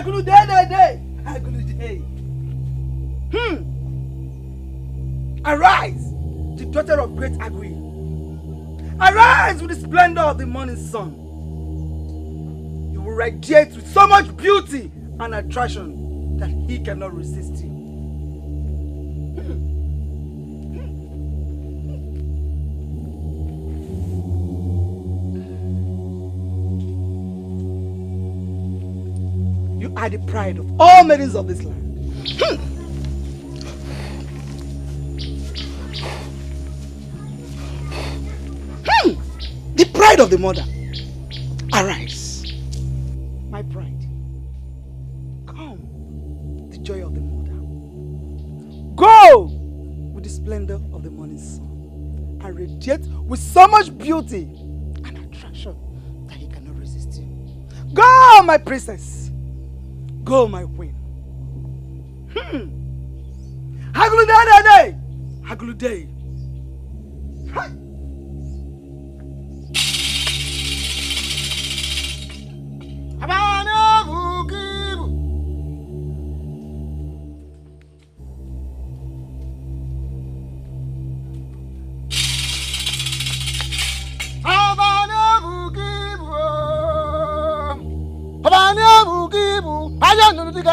Agulu day. Agulu day. Arise, the daughter of great Agui. Arise with the splendor of the morning sun. You will radiate with so much beauty and attraction that he cannot resist you. You are the pride of all maidens of this land. The pride of the mother. Arise, my pride. Come, the joy of the mother. Go with the splendor of the morning sun and radiate with so much beauty and attraction that he cannot resist you. Go, my princess. Go, my queen. Haguluday. Haguluday.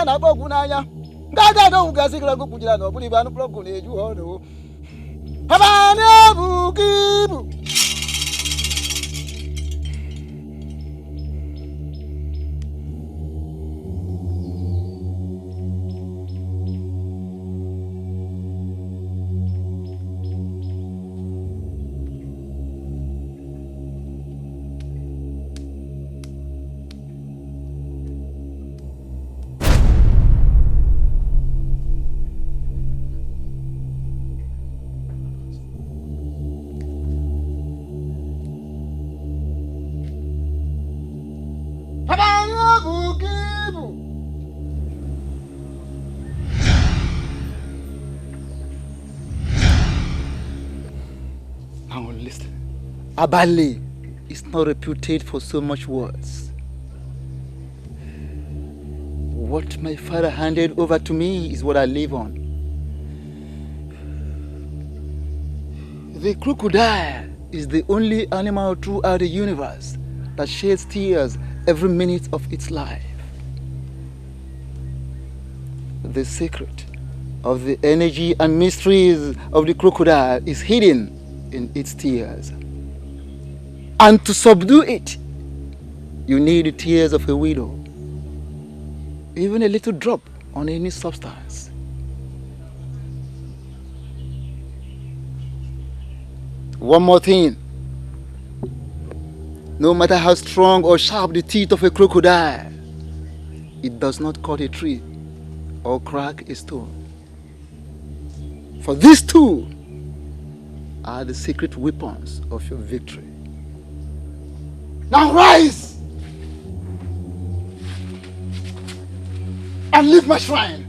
Na bogu nanya ngaga do ugasikira kukujira no buli banu blogu neju hono abane bugibu Now listen. Abale is not reputed for so much words. What my father handed over to me is what I live on. The crocodile is the only animal throughout the universe that sheds tears every minute of its life. The secret of the energy and mysteries of the crocodile is hidden in its tears. And to subdue it, you need the tears of a widow. Even a little drop on any substance. One more thing. No matter how strong or sharp the teeth of a crocodile, it does not cut a tree or crack a stone. For these two are the secret weapons of your victory. Now rise and leave my shrine.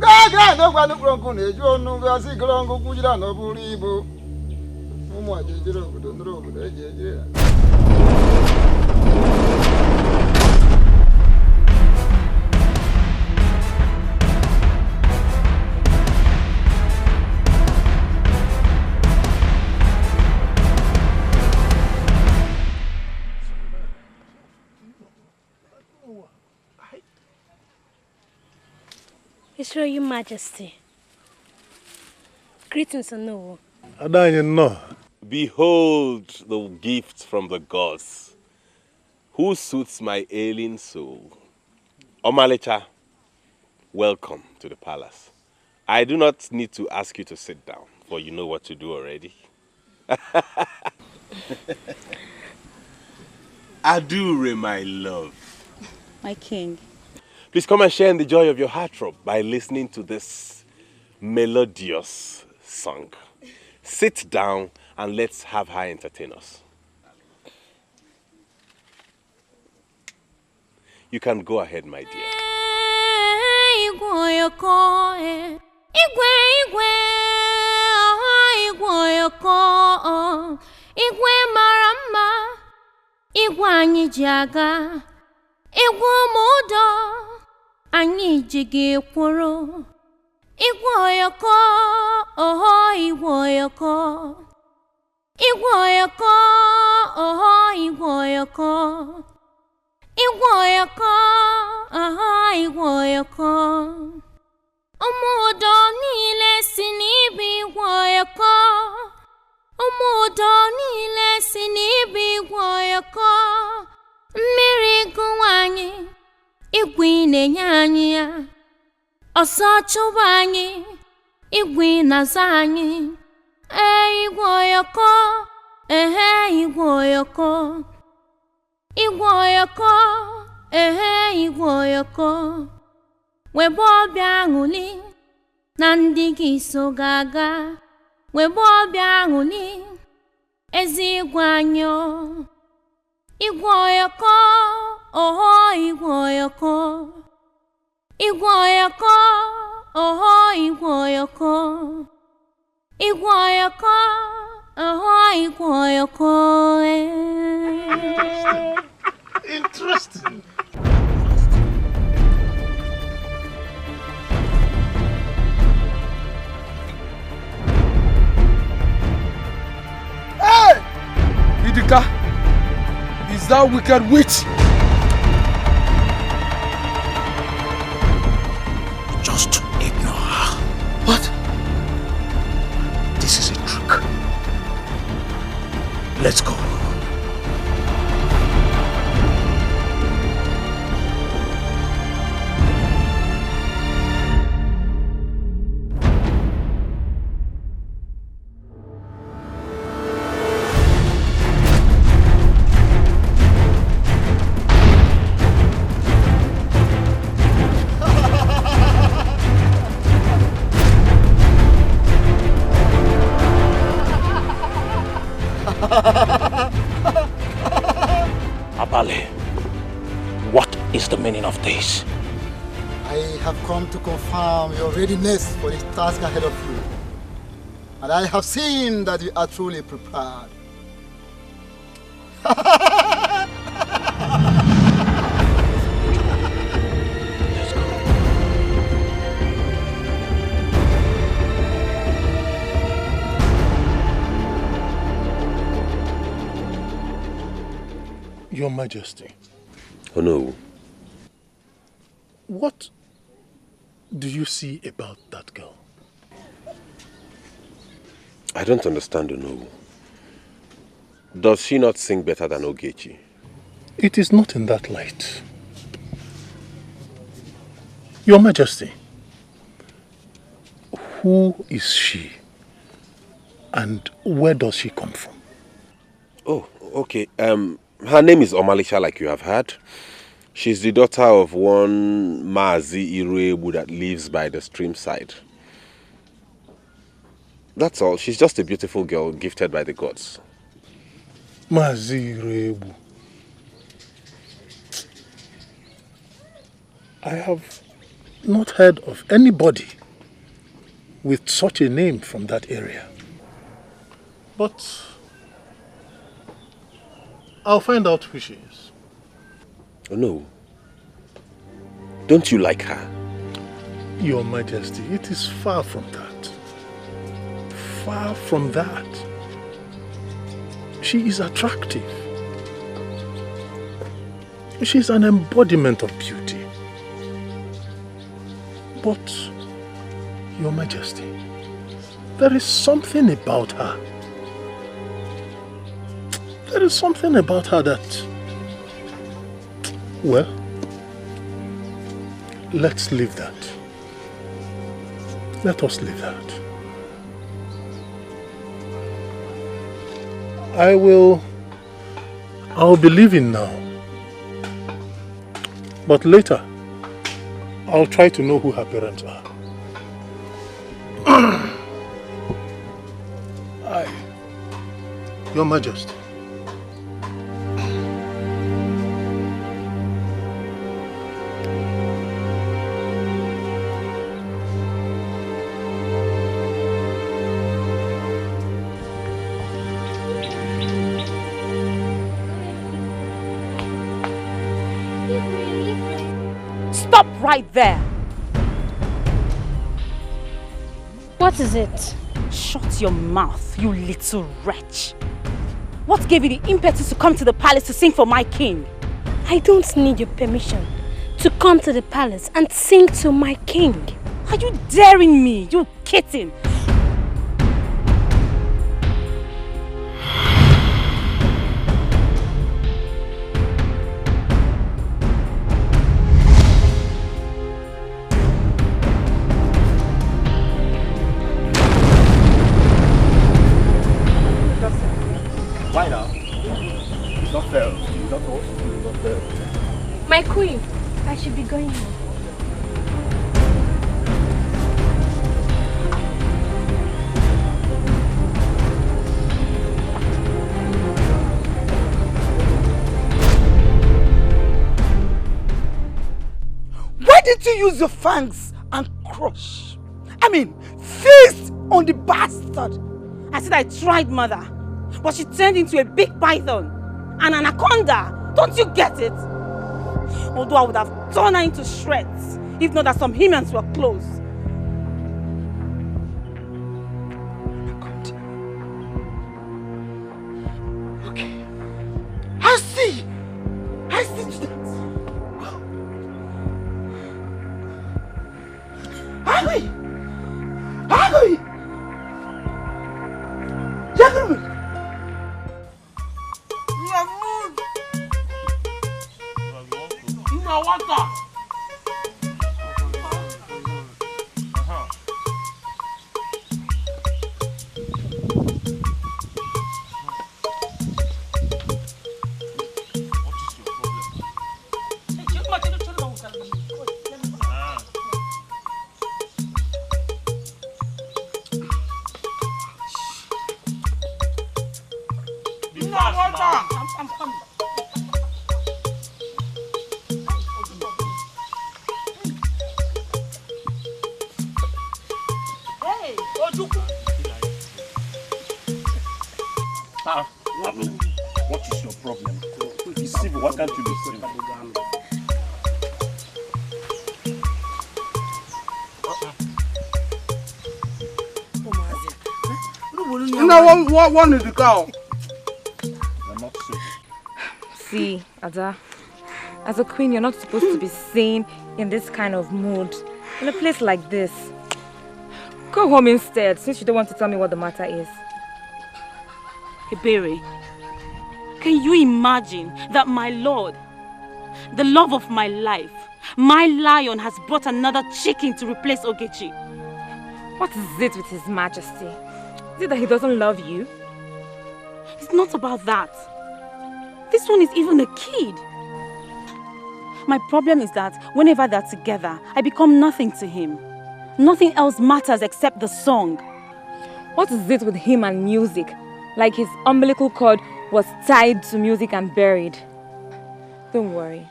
Gaga no kwanu kronku neju onu ga si kronku kujira no buribu. Mumu ajejiro kudo ndro kudo ejejira. His Royal Majesty. Greetings, Anowo. Behold the gift from the gods, who soothes my ailing soul. Omalecha, welcome to the palace. I do not need to ask you to sit down, for you know what to do already. Adure, my love. My king. Please come and share in the joy of your heartthrob by listening to this melodious song. Sit down and let's have her entertain us. You can go ahead, my dear. Igwe marama, igwe anyị ji aga, igwe ụmụdọ, anyị ji gị kwụrụ. Igwe oyoko, oho igwe oyoko. Igwe oyoko, oho igwe oyoko. Igwe oyoko, oho igwe oyoko. Ụmụdọ niile si n'ibe igwe oyoko. Ụmụdọ niile si n'ibe igwe oyoko. Mmiri gụwa anyị, igwe na-enye anyị ya. Ọsọ chụba anyị, igwe na-aza anyị. Igwe oyoko, igwe oyoko. Igwe oyoko, igwe oyoko. Webe ọbịa aṅụli, na ndị gị so ga-aga. Webe ọbịa aṅụli, ezi igwe anyị. Igwe oyoko, oho igwe oyoko. Igwe oyoko, oho igwe oyoko. Igwe oyoko, oho igwe oyoko. Interesting. Hey! Dikeh, is that wicked witch? Just ignore her. What? This is a trick. Let's go. Abale, what is the meaning of this? I have come to confirm your readiness for the task ahead of you. And I have seen that you are truly prepared. Let's go. Your Majesty. Oh no. What do you see about that girl? I don't understand, Onowu. Does she not sing better than Nkechi? It is not in that light. Your Majesty, who is she? And where does she come from? Oh, okay. Her name is Omalisha, like you have heard. She's the daughter of one Maazi Iruebu that lives by the stream side. That's all. She's just a beautiful girl gifted by the gods. Mazirebu. I have not heard of anybody with such a name from that area. But I'll find out who she is. Oh no. Don't you like her? Your Majesty, it is far from that. Far from that. She is attractive. She is an embodiment of beauty. But, Your Majesty, there is something about her. There is something about her that... Well, let's leave that. Let us leave that. I'll be leaving now. But later, I'll try to know who her parents are. Your Majesty. right there. What is it? Shut your mouth, you little wretch. What gave you the impetus to come to the palace to sing for my king? I don't need your permission to come to the palace and sing to my king. Are you daring me, you kitten? Why now? It's not fair. It's not fair. It's not fair. My queen, I should be going now. Why did you use your fangs and crush? I mean, feast on the bastard. I said I tried, mother, but she turned into a big python, an anaconda. Don't you get it? Although I would have torn her into shreds, if not that some humans were close. Anaconda. Okay. I see. I see to that. Hurry! Hurry! Gentlemen! We have moved! In the water! What is your problem? Be civil. Why can't you be civil? One is the cow. I'm not civil. See, Ada, as a queen, you're not supposed to be seen in this kind of mood, in a place like this. Go home instead, since you don't want to tell me what the matter is. Ibeh, can you imagine that my lord, the love of my life, my lion, has brought another chicken to replace Nkechi? What is it with his majesty? Is it that he doesn't love you? It's not about that. This one is even a kid. My problem is that whenever they're together, I become nothing to him. Nothing else matters except the song. What is it with him and music? Like his umbilical cord was tied to music and buried. Don't worry.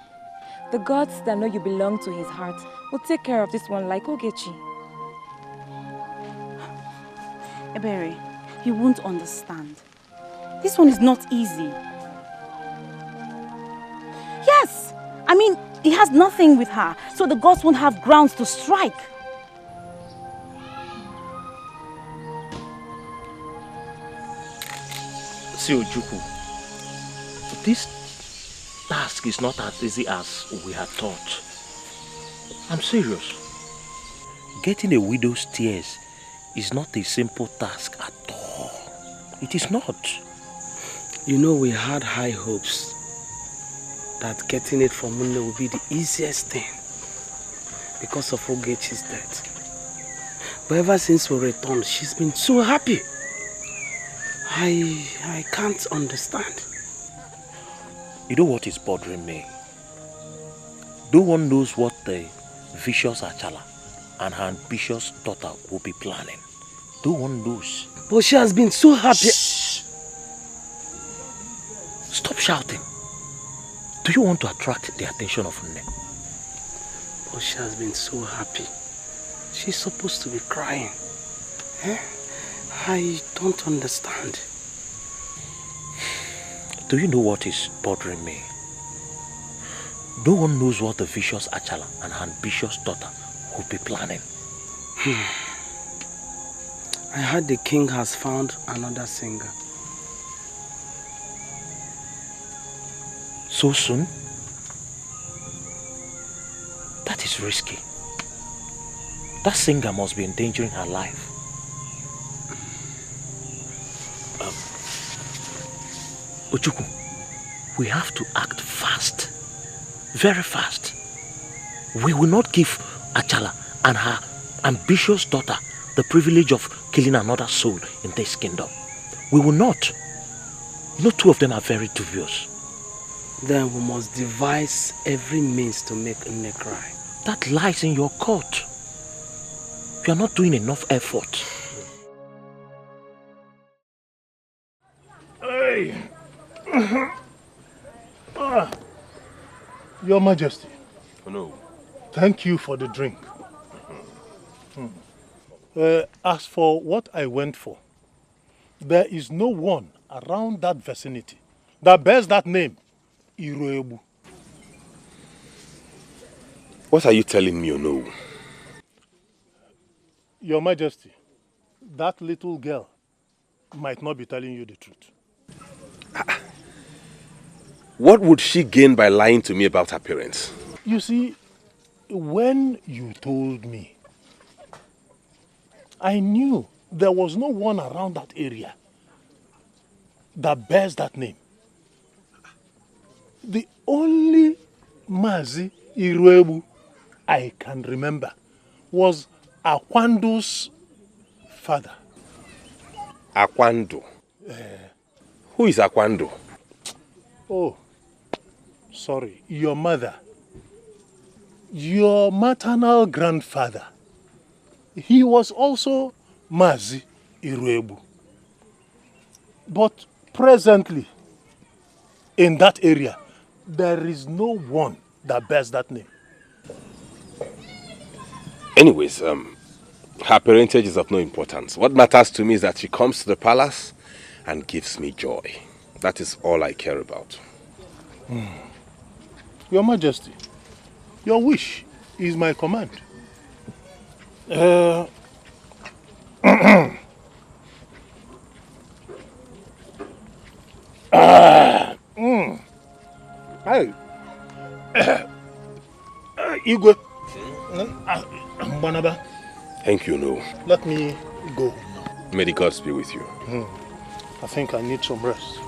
The gods that know you belong to his heart will take care of this one like Nkechi. Ibeh, you won't understand. This one is not easy. Yes! I mean, he has nothing with her, so the gods won't have grounds to strike. See, Ojuku, this task is not as easy as we had thought. I'm serious. Getting a widow's tears is not a simple task at all. It is not. You know, we had high hopes that getting it from Munne would be the easiest thing because of Nkechi's death. But ever since we returned, she's been so happy. I can't understand. You know what is bothering me? No one knows what the vicious Achala and her ambitious daughter will be planning. No one knows. But she has been so happy. Shh. Stop shouting. Do you want to attract the attention of Nne? But she has been so happy. She's supposed to be crying. Eh? I don't understand. Do you know what is bothering me? No one knows what the vicious Achala and her ambitious daughter will be planning. I heard the king has found another singer. So soon? That is risky. That singer must be endangering her life. Ochukwu, we have to act fast. Very fast. We will not give Achala and her ambitious daughter the privilege of killing another soul in this kingdom. We will not. You know, two of them are very dubious. Then we must devise every means to make Nne cry. That lies in your court. You are not doing enough effort. Hey. Your Majesty. Oh, no. Thank you for the drink. As for what I went for, there is no one around that vicinity that bears that name, Iroebu. What are you telling me, no? Your Majesty, that little girl might not be telling you the truth. What would she gain by lying to me about her parents? You see, when you told me, I knew there was no one around that area that bears that name. The only Mazi Iruebu I can remember was Akwando's father. Akwando? Who is Akwando? Oh, sorry, your mother. Your maternal grandfather. He was also Mazi Iruebu. But presently, in that area, there is no one that bears that name. Anyways, her parentage is of no importance. What matters to me is that she comes to the palace and gives me joy. That is all I care about. Your Majesty, your wish is my command. Hey. Igwe. Mbanaba. Thank you, no. Let me go. May the gods be with you. I think I need some rest.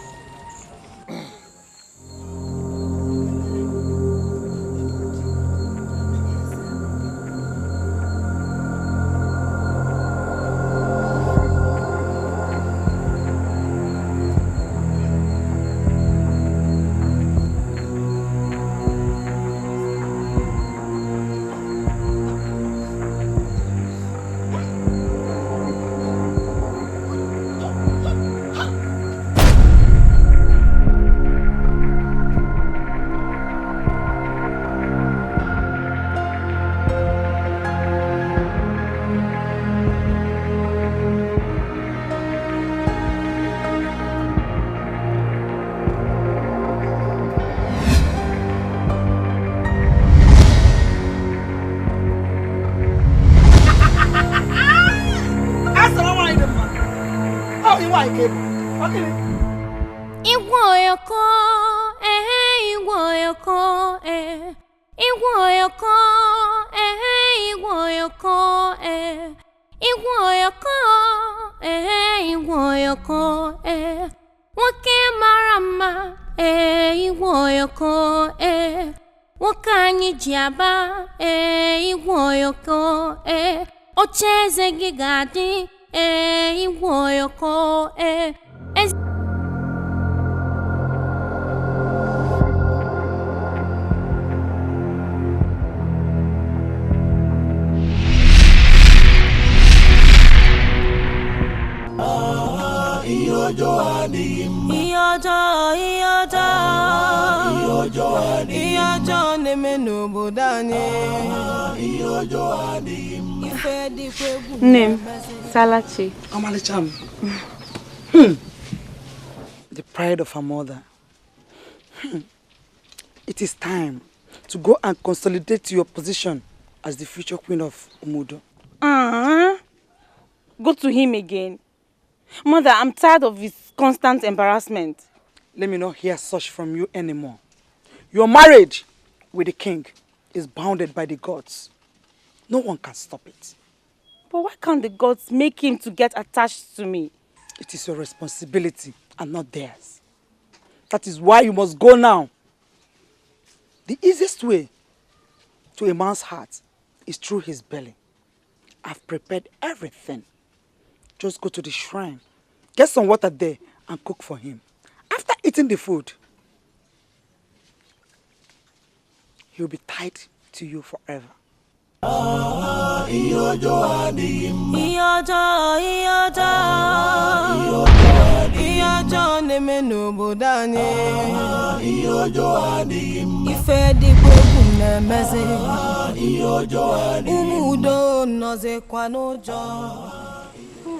Ocheze gigadi iwoyoko Name Salachi. Amalicham. The pride of her mother. It is time to go and consolidate your position as the future queen of Umudo. Go to him again. Mother, I'm tired of his constant embarrassment. Let me not hear such from you anymore. Your marriage with the king is bounded by the gods. No one can stop it. But why can't the gods make him to get attached to me? It is your responsibility and not theirs. That is why you must go now. The easiest way to a man's heart is through his belly. I've prepared everything. Just go to the shrine, get some water there and cook for him. After eating the food, he'll be tied to you forever.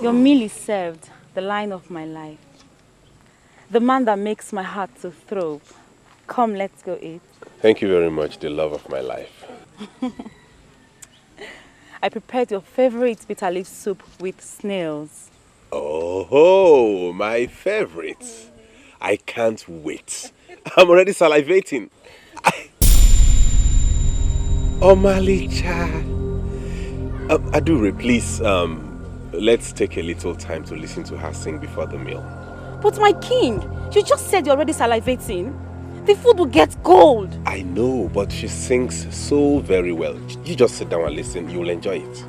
Your meal is served, the line of my life. The man that makes my heart to throb. Come, let's go eat. Thank you very much, the love of my life. I prepared your favorite bitter leaf soup with snails. Oh, my favorite. I can't wait. I'm already salivating. Omalicha. Adure, please, let's take a little time to listen to her sing before the meal. But my king, you just said you're already salivating. The food will get cold. I know, but she sings so very well. You just sit down and listen. You'll enjoy it.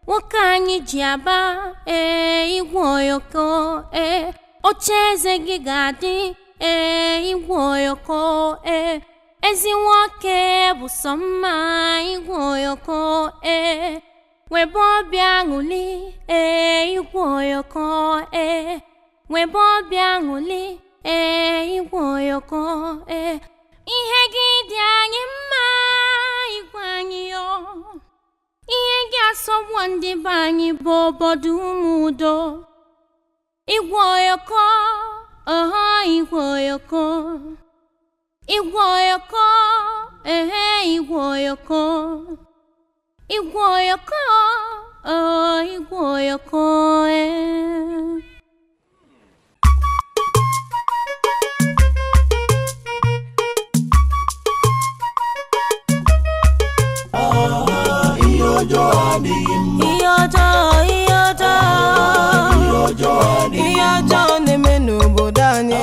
Wakanyi jiaba igwoyoko ocheze gigadi igwoyoko ezi nwoke bụ sọmma igwoyoko webobia nguli igwoyoko webobia nguli igwoyoko ihe gị dị anyị mma igwanyi yo ihe gị asọgbu ndị be anyị bụ obodo Umudo igwoyoko igwoyoko igwoyoko igwoyoko igwoyoko igwoyoko Iyojo neme n'obodo anyị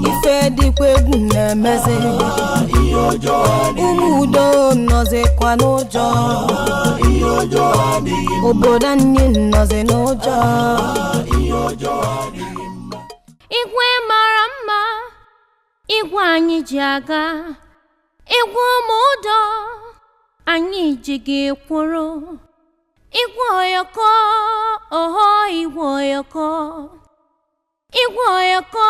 ife dịkwa egwu na-emezi Umudo nọzikwa n'ụjọ obodo anyị nọzi n'ụjọ igwe mara mma igwe anyị ji aga igwe Umudo anyị ji gị kwụrụ igwoyoko igwoyoko igwoyoko.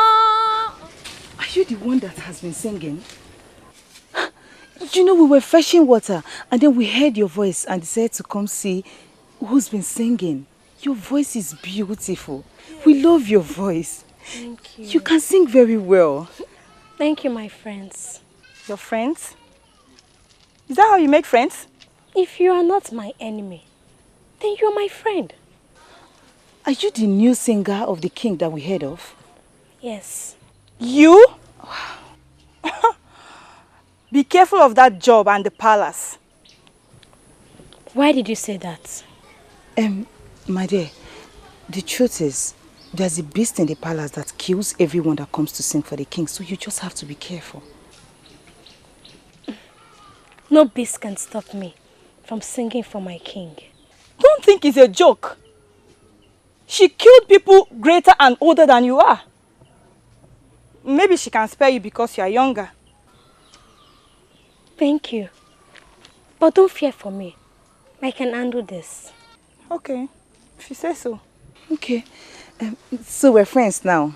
Are you the one that has been singing? You know, we were fetching water and then we heard your voice and decided to come see who's been singing. Your voice is beautiful. We love your voice. Thank you. You can sing very well. Thank you, my friends. Your friends? Is that how you make friends? If you are not my enemy, then you're my friend. Are you the new singer of the king that we heard of? Yes. You? Be careful of that job and the palace. Why did you say that? My dear, the truth is, there's a beast in the palace that kills everyone that comes to sing for the king, so you just have to be careful. No beast can stop me from singing for my king. Don't think it's a joke. She killed people greater and older than you are. Maybe she can spare you because you are younger. Thank you. But don't fear for me. I can handle this. Okay, if you say so. Okay. So we're friends now.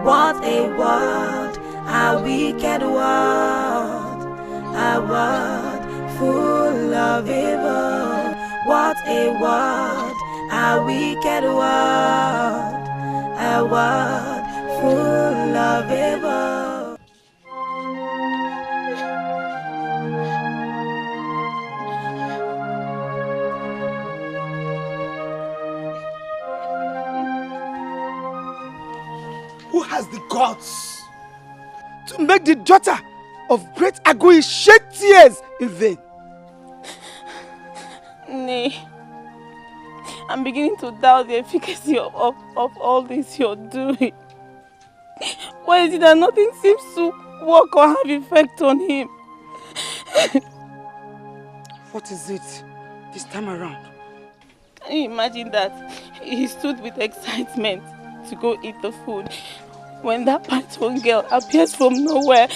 What a world, a wicked world, a world full of evil. What a world, a wicked world, a world full of evil. Who has the guts to make the daughter of great Agui shed tears in vain? Nay, I'm beginning to doubt the efficacy of all this you're doing. Why is it that nothing seems to work or have effect on him? What is it this time around? Can you imagine that he stood with excitement to go eat the food when that python girl appears from nowhere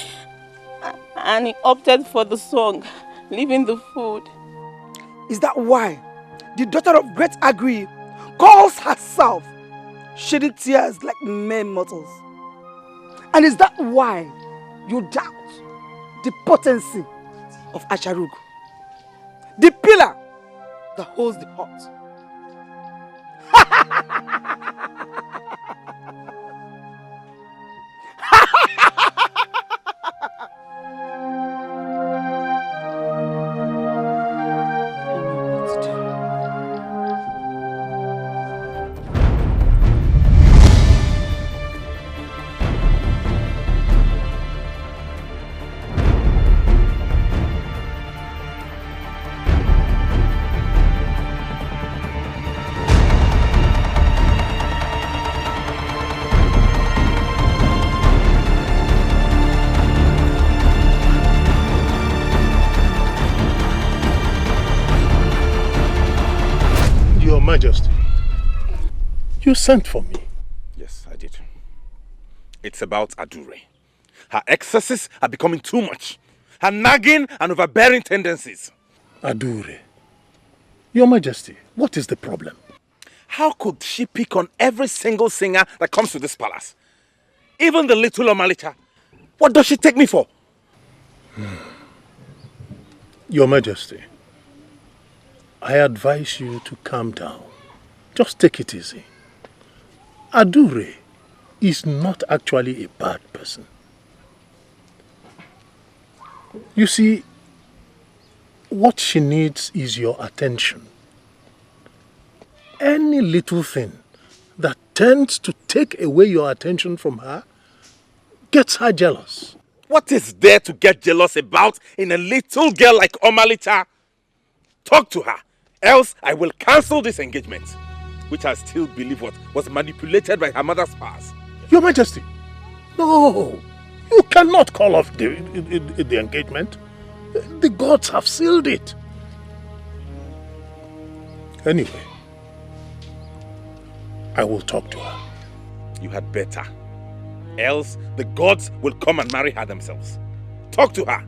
and he opted for the song, leaving the food? Is that why the daughter of great Agui calls herself shedding tears like mere mortals? And is that why you doubt the potency of Acharugu, the pillar that holds the heart? Majesty, you sent for me. Yes, I did. It's about Adure. Her excesses are becoming too much. Her nagging and overbearing tendencies. Adure, Your Majesty, what is the problem? How could she pick on every single singer that comes to this palace? Even the little Omalicha. What does she take me for? Your Majesty, I advise you to calm down. Just take it easy. Adure is not actually a bad person. You see, what she needs is your attention. Any little thing that tends to take away your attention from her gets her jealous. What is there to get jealous about in a little girl like Omalicha? Talk to her, else I will cancel this engagement, which I still believe was manipulated by her mother's powers. Your Majesty, no, you cannot call off the engagement. The gods have sealed it. Anyway, I will talk to her. You had better. Else the gods will come and marry her themselves. Talk to her.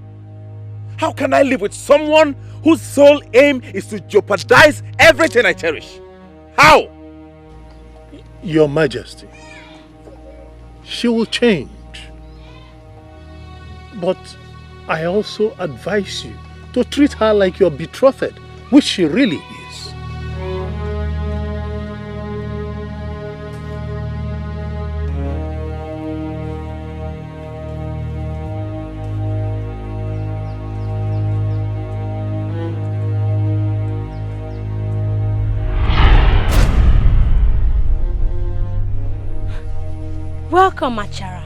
How can I live with someone whose sole aim is to jeopardize everything I cherish? How? Your Majesty, she will change. But I also advise you to treat her like your betrothed, which she really is. Welcome, Achara.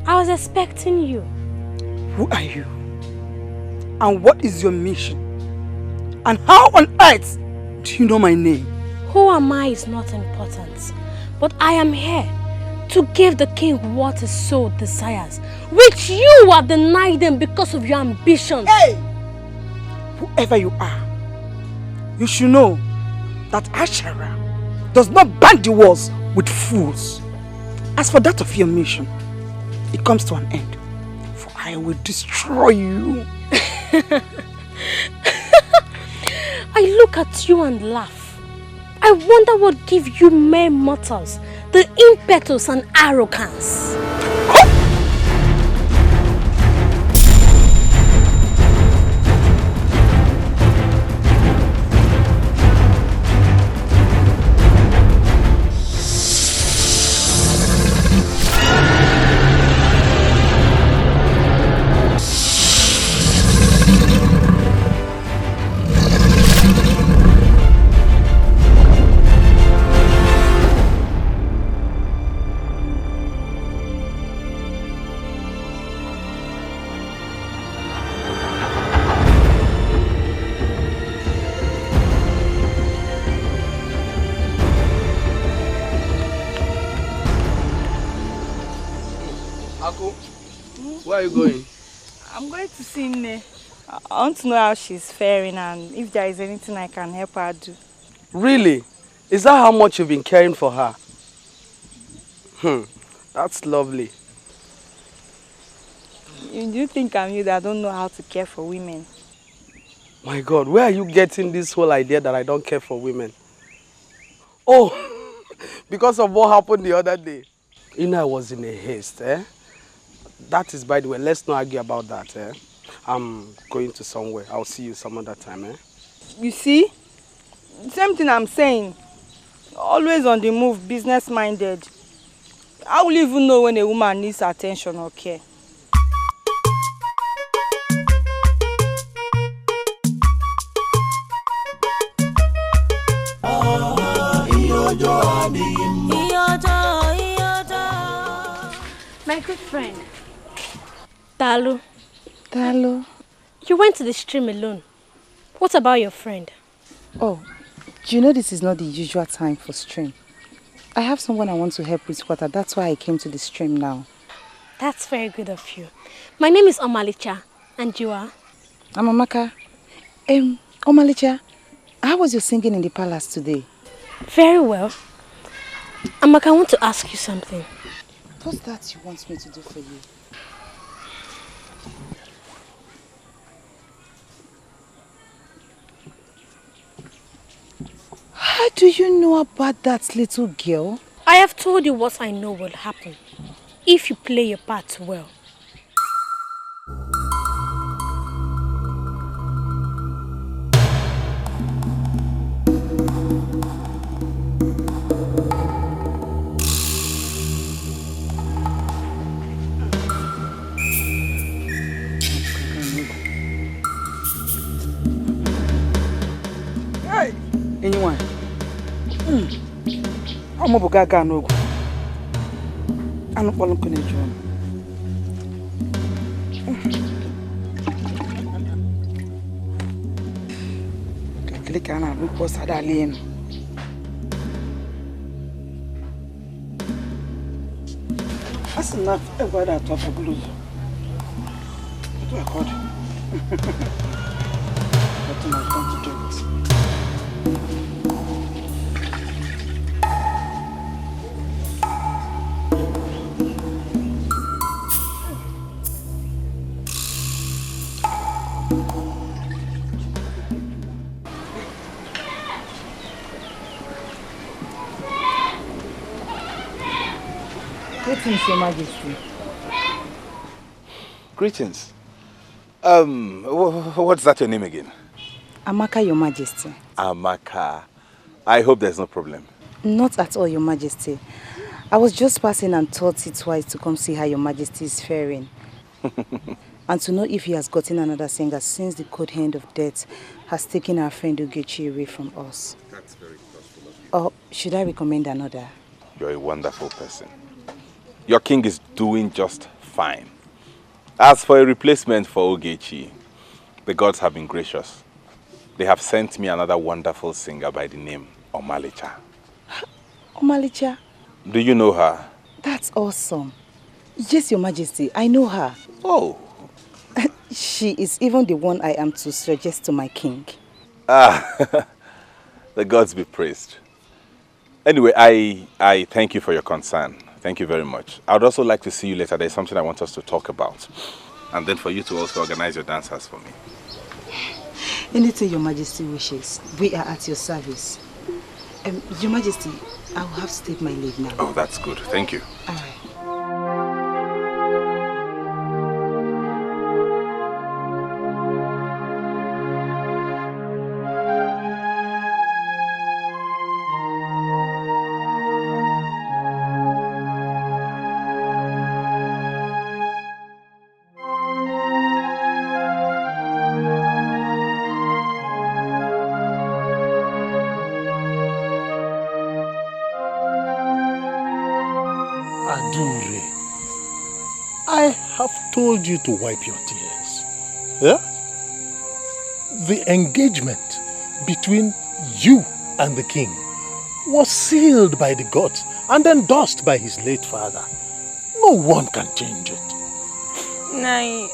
I was expecting you. Who are you? And what is your mission? And how on earth do you know my name? Who am I is not important, but I am here to give the king what his soul desires, which you have denied him because of your ambitions. Hey! Whoever you are, you should know that Achara does not bandy wars with fools. As for that of your mission, it comes to an end, for I will destroy you. I look at you and laugh. I wonder what gives you mere mortals the impetus and arrogance. Where are you going? I'm going to see Nne. I want to know how she's faring and if there is anything I can help her do. Really? Is that how much you've been caring for her? That's lovely. Do you think I'm you that don't know how to care for women? My God, where are you getting this whole idea that I don't care for women? Oh, because of what happened the other day. You know I was in a haste, eh? That is, by the way, let's not argue about that, eh? I'm going to somewhere. I'll see you some other time, eh? You see? Same thing I'm saying. Always on the move, business-minded. How will you even know when a woman needs attention or care? My good friend. Dalu. Dalu. You went to the stream alone. What about your friend? Oh, do you know this is not the usual time for stream? I have someone I want to help with water. That's why I came to the stream now. That's very good of you. My name is Omalicha. And you are? I'm Amaka. Omalicha, how was your singing in the palace today? Very well. Amaka, I want to ask you something. What's that you want me to do for you? How do you know about that little girl? I have told you what I know will happen if you play your part well. Anyone? I'm a gaga no. I'm not going to join. Click on a look for Sadalin. That's enough about that top of glue. What do I What am I going to do it? Greetings, Your Majesty. Greetings. What's that your name again? Amaka, Your Majesty. Amaka. I hope there's no problem. Not at all, Your Majesty. I was just passing and thought it wise to come see how Your Majesty is faring. And to know if he has gotten another singer since the cold hand of death has taken our friend Nkechi away from us. That's very thoughtful of you. Or should I recommend another? You're a wonderful person. Your king is doing just fine. As for a replacement for Nkechi, the gods have been gracious. They have sent me another wonderful singer by the name Omalicha. Omalicha? Do you know her? That's awesome. Yes, Your Majesty, I know her. Oh. She is even the one I am to suggest to my king. Ah, the gods be praised. Anyway, I thank you for your concern. Thank you very much. I would also like to see you later. There's something I want us to talk about. And then for you to also organize your dancers for me. Anything Your Majesty wishes, we are at your service. Your Majesty, I will have to take my leave now. Oh, that's good. Thank you. All right. I have told you to wipe your tears. Yeah? The engagement between you and the king was sealed by the gods and endorsed by his late father. No one can change it. Nai,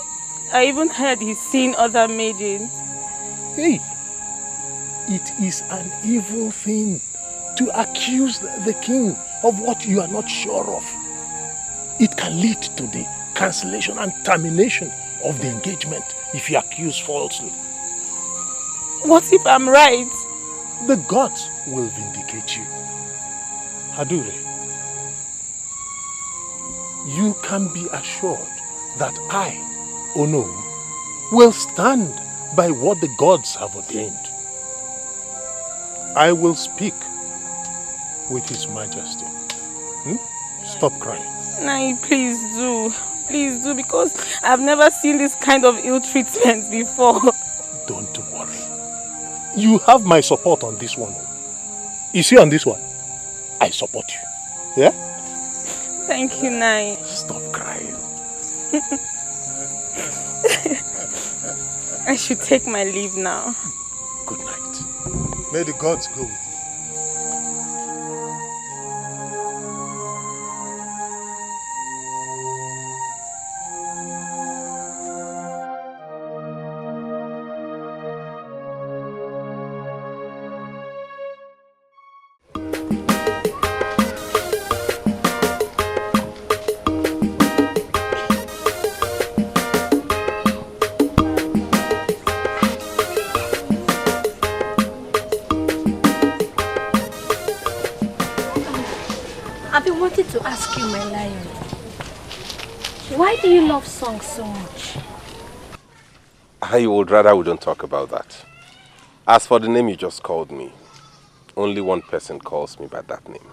I even heard he's seen other maidens. Hey, it is an evil thing to accuse the king of what you are not sure of. It can lead to the cancellation and termination of the engagement if you accuse falsely. What if I'm right? The gods will vindicate you. Hadure, you can be assured that I, Ono, will stand by what the gods have ordained. I will speak with His Majesty. Stop crying. Nai, please do. Please do, because I've never seen this kind of ill treatment before. Don't worry. You have my support on this one. You see, on this one, I support you. Yeah? Thank you, Nai. Stop crying. I should take my leave now. Good night. May the gods go with you. I've been wanting to ask you, my lion. Why do you love songs so much? I would rather we don't talk about that. As for the name you just called me, only one person calls me by that name.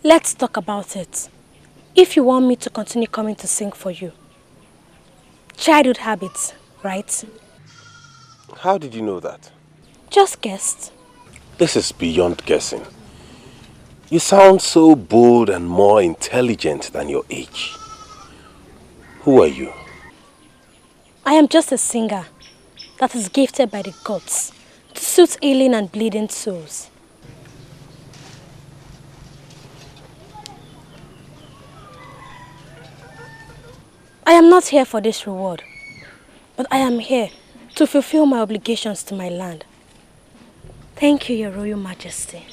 Let's talk about it. If you want me to continue coming to sing for you. Childhood habits, right? How did you know that? Just guessed. This is beyond guessing. You sound so bold and more intelligent than your age. Who are you? I am just a singer that is gifted by the gods to suit ailing and bleeding souls. I am not here for this reward, but I am here to fulfill my obligations to my land. Thank you, Your Royal Majesty.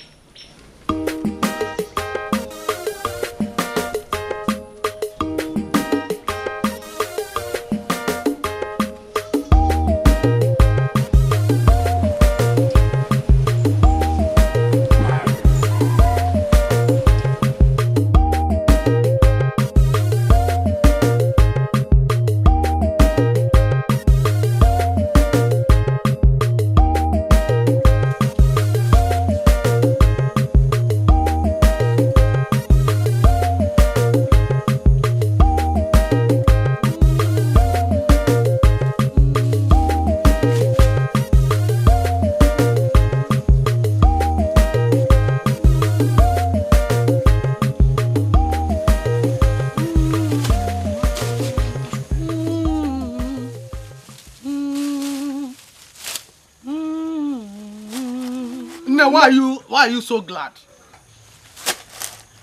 Why are you so glad?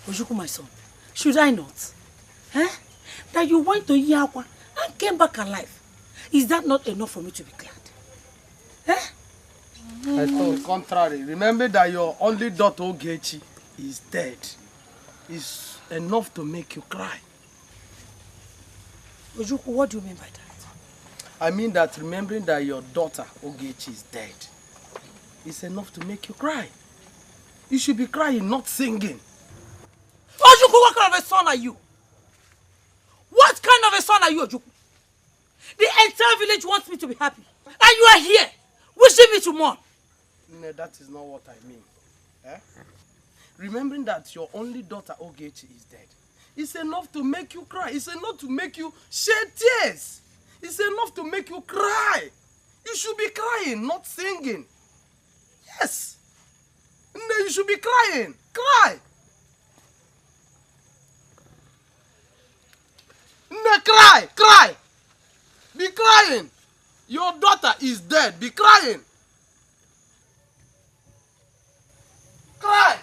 Ojukwu, my son, should I not? That you went to Yakwa and came back alive. Is that not enough for me to be glad? I thought contrary. Remember that your only daughter Nkechi is dead. Is enough to make you cry. Ojukwu, what do you mean by that? I mean that remembering that your daughter Nkechi is dead is enough to make you cry. You should be crying, not singing. Ojukwu, what kind of a son are you? What kind of a son are you, Ojukwu? The entire village wants me to be happy. And you are here, wishing me to mourn. No, that is not what I mean. Eh? Remembering that your only daughter, Ogechi, is dead. It's enough to make you cry. It's enough to make you shed tears. It's enough to make you cry. You should be crying, not singing. Yes. No, you should be crying. Cry. No, cry. Cry. Be crying. Your daughter is dead. Be crying. Cry.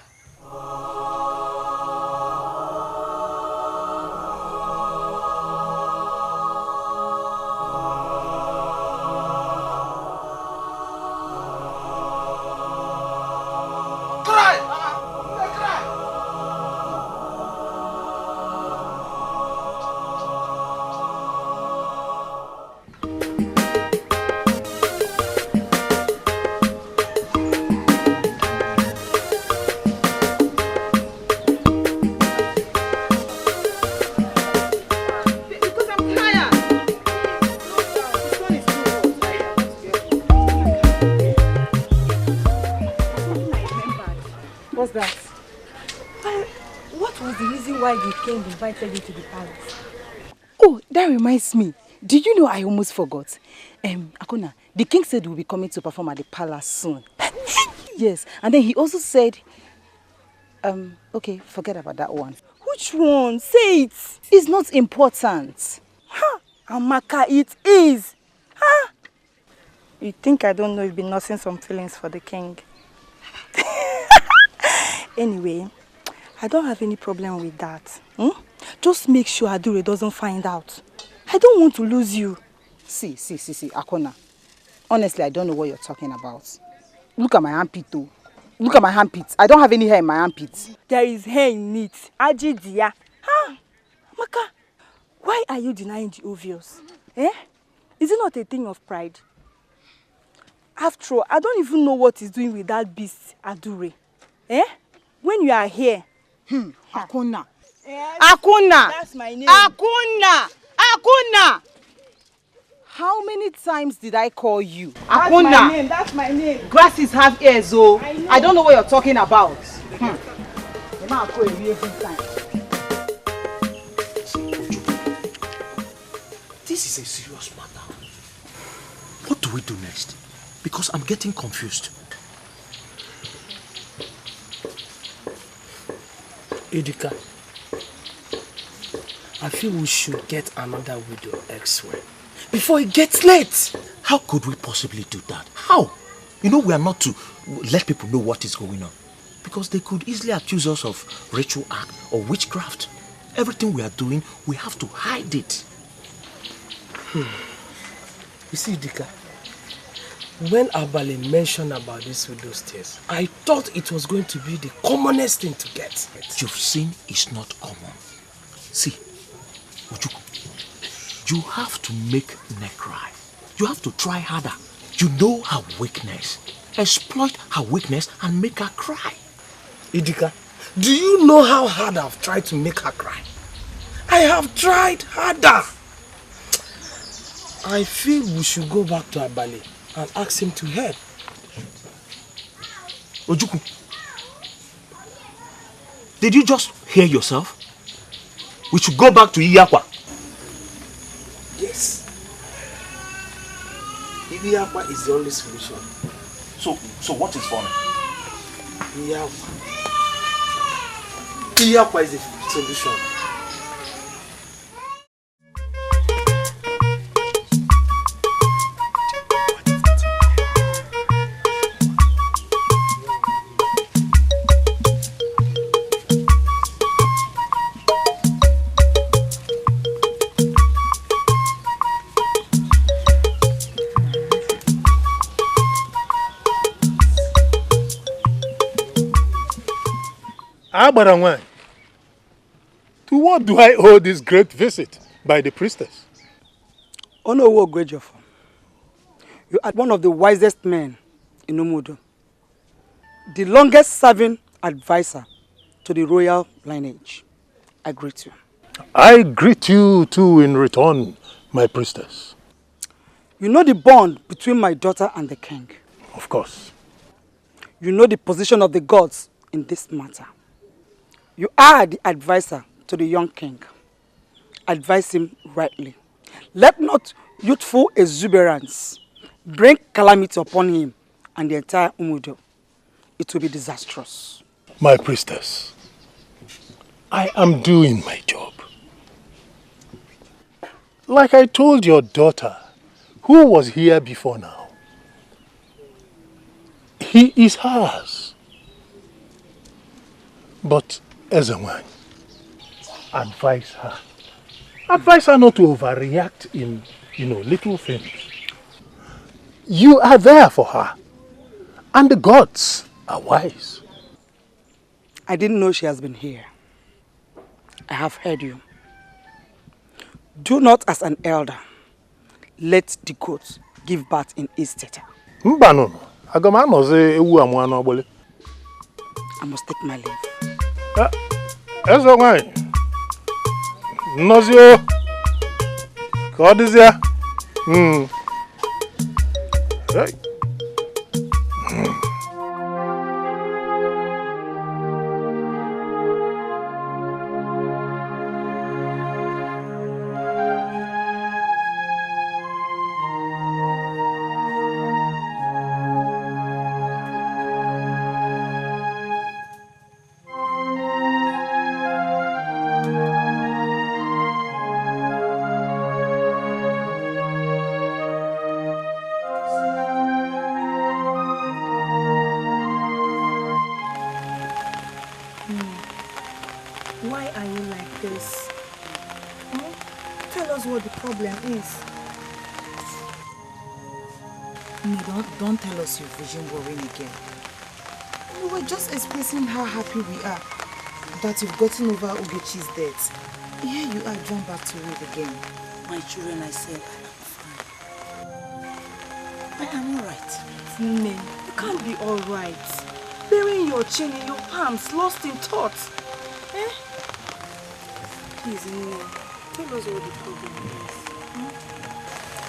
What's that? What was the reason why the king invited you to the palace? Oh, that reminds me. Do you know I almost forgot? Akuna, the king said we'll be coming to perform at the palace soon. Yes, and then he also said, okay, forget about that one. Which one? Say it. It's not important. Ha! Amaka, it is. Ha! You think I don't know you've been nursing some feelings for the king? Anyway, I don't have any problem with that. Just make sure Adure doesn't find out. I don't want to lose you. See, Akona. Honestly, I don't know what you're talking about. Look at my armpit too. Look at my armpits. I don't have any hair in my armpits. There is hair in it. Ajidia. Ha! Maka, why are you denying the obvious? Eh? Is it not a thing of pride? After all, I don't even know what he's doing with that beast, Adure. Eh? When you are here. Akuna. Yes, Akuna! that's my name. Akuna! Akuna! How many times did I call you? That's Akuna! my name, that's my name. Grasses have ears, oh. I don't know what you're talking about. This is a serious matter. What do we do next? Because I'm getting confused. Idika, I feel we should get another widow elsewhere before it gets late. How could we possibly do that? How? You know, we are not to let people know what is going on. Because they could easily accuse us of ritual act or witchcraft. Everything we are doing, we have to hide it. You see, Dikeh, when Abale mentioned about this widow's tears, I thought it was going to be the commonest thing to get. You've seen it's not common. See, Ojukwu, you have to make Nne cry. You have to try harder. You know her weakness. Exploit her weakness and make her cry. Idika, do you know how hard I've tried to make her cry? I have tried harder. I feel we should go back to Abale and ask him to help. Ojukwu, did you just hear yourself? We should go back to Iyakwa. Yes. Iyakwa is the only solution. So what is funny? Iyakwa is the solution. Abaranwan, to what do I owe this great visit by the priestess? Onowo Gwejof, you are one of the wisest men in Umudo, the longest serving advisor to the royal lineage. I greet you. I greet you too in return, my priestess. You know the bond between my daughter and the king. Of course. You know the position of the gods in this matter. You are the advisor to the young king. Advise him rightly. Let not youthful exuberance bring calamity upon him and the entire Umudo. It will be disastrous. My priestess, I am doing my job. Like I told your daughter, who was here before now, he is hers. But Ezenwany, advise her. Advise her not to overreact in, little things. You are there for her. And the gods are wise. I didn't know she has been here. I have heard you. Do not as an elder let the goats give birth in his theater. I must take my leave. Ezenwany. Nozio. God is here. Hey. Why are you like this? Tell us what the problem is. No, don't tell us your vision worrying again. We were just expressing how happy we are that you've gotten over Ogechi's death. Here you are drawn back to it again. My children, I said I am alright. Nne, you can't be alright. Burying your chin in your palms, lost in thought. Eh? Please, Nne, tell us what the problem is.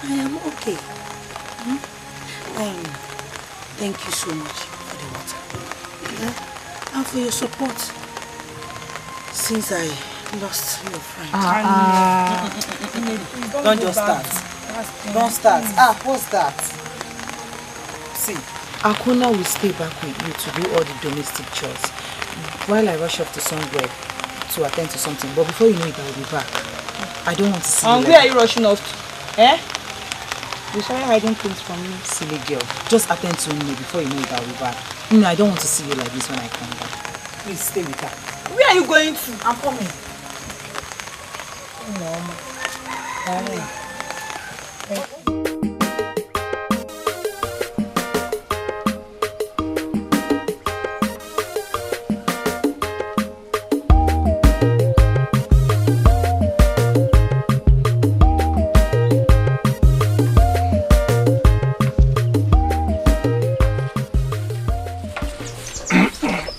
I am okay. Thank you so much for the water. And for your support since I lost your friend. Don't just start. Don't start. What's that? See, Akuna will stay back with you to do all the domestic chores while I rush off to somewhere to attend to something. But before you know it, I will be back. I don't want to see you. And where are you rushing off to? Eh? You started hiding things from me. Silly girl. Just attend to me before you know it, I will be back. No, I don't want to see you like this when I come back. Please stay with her. Where are you going to? I'm coming.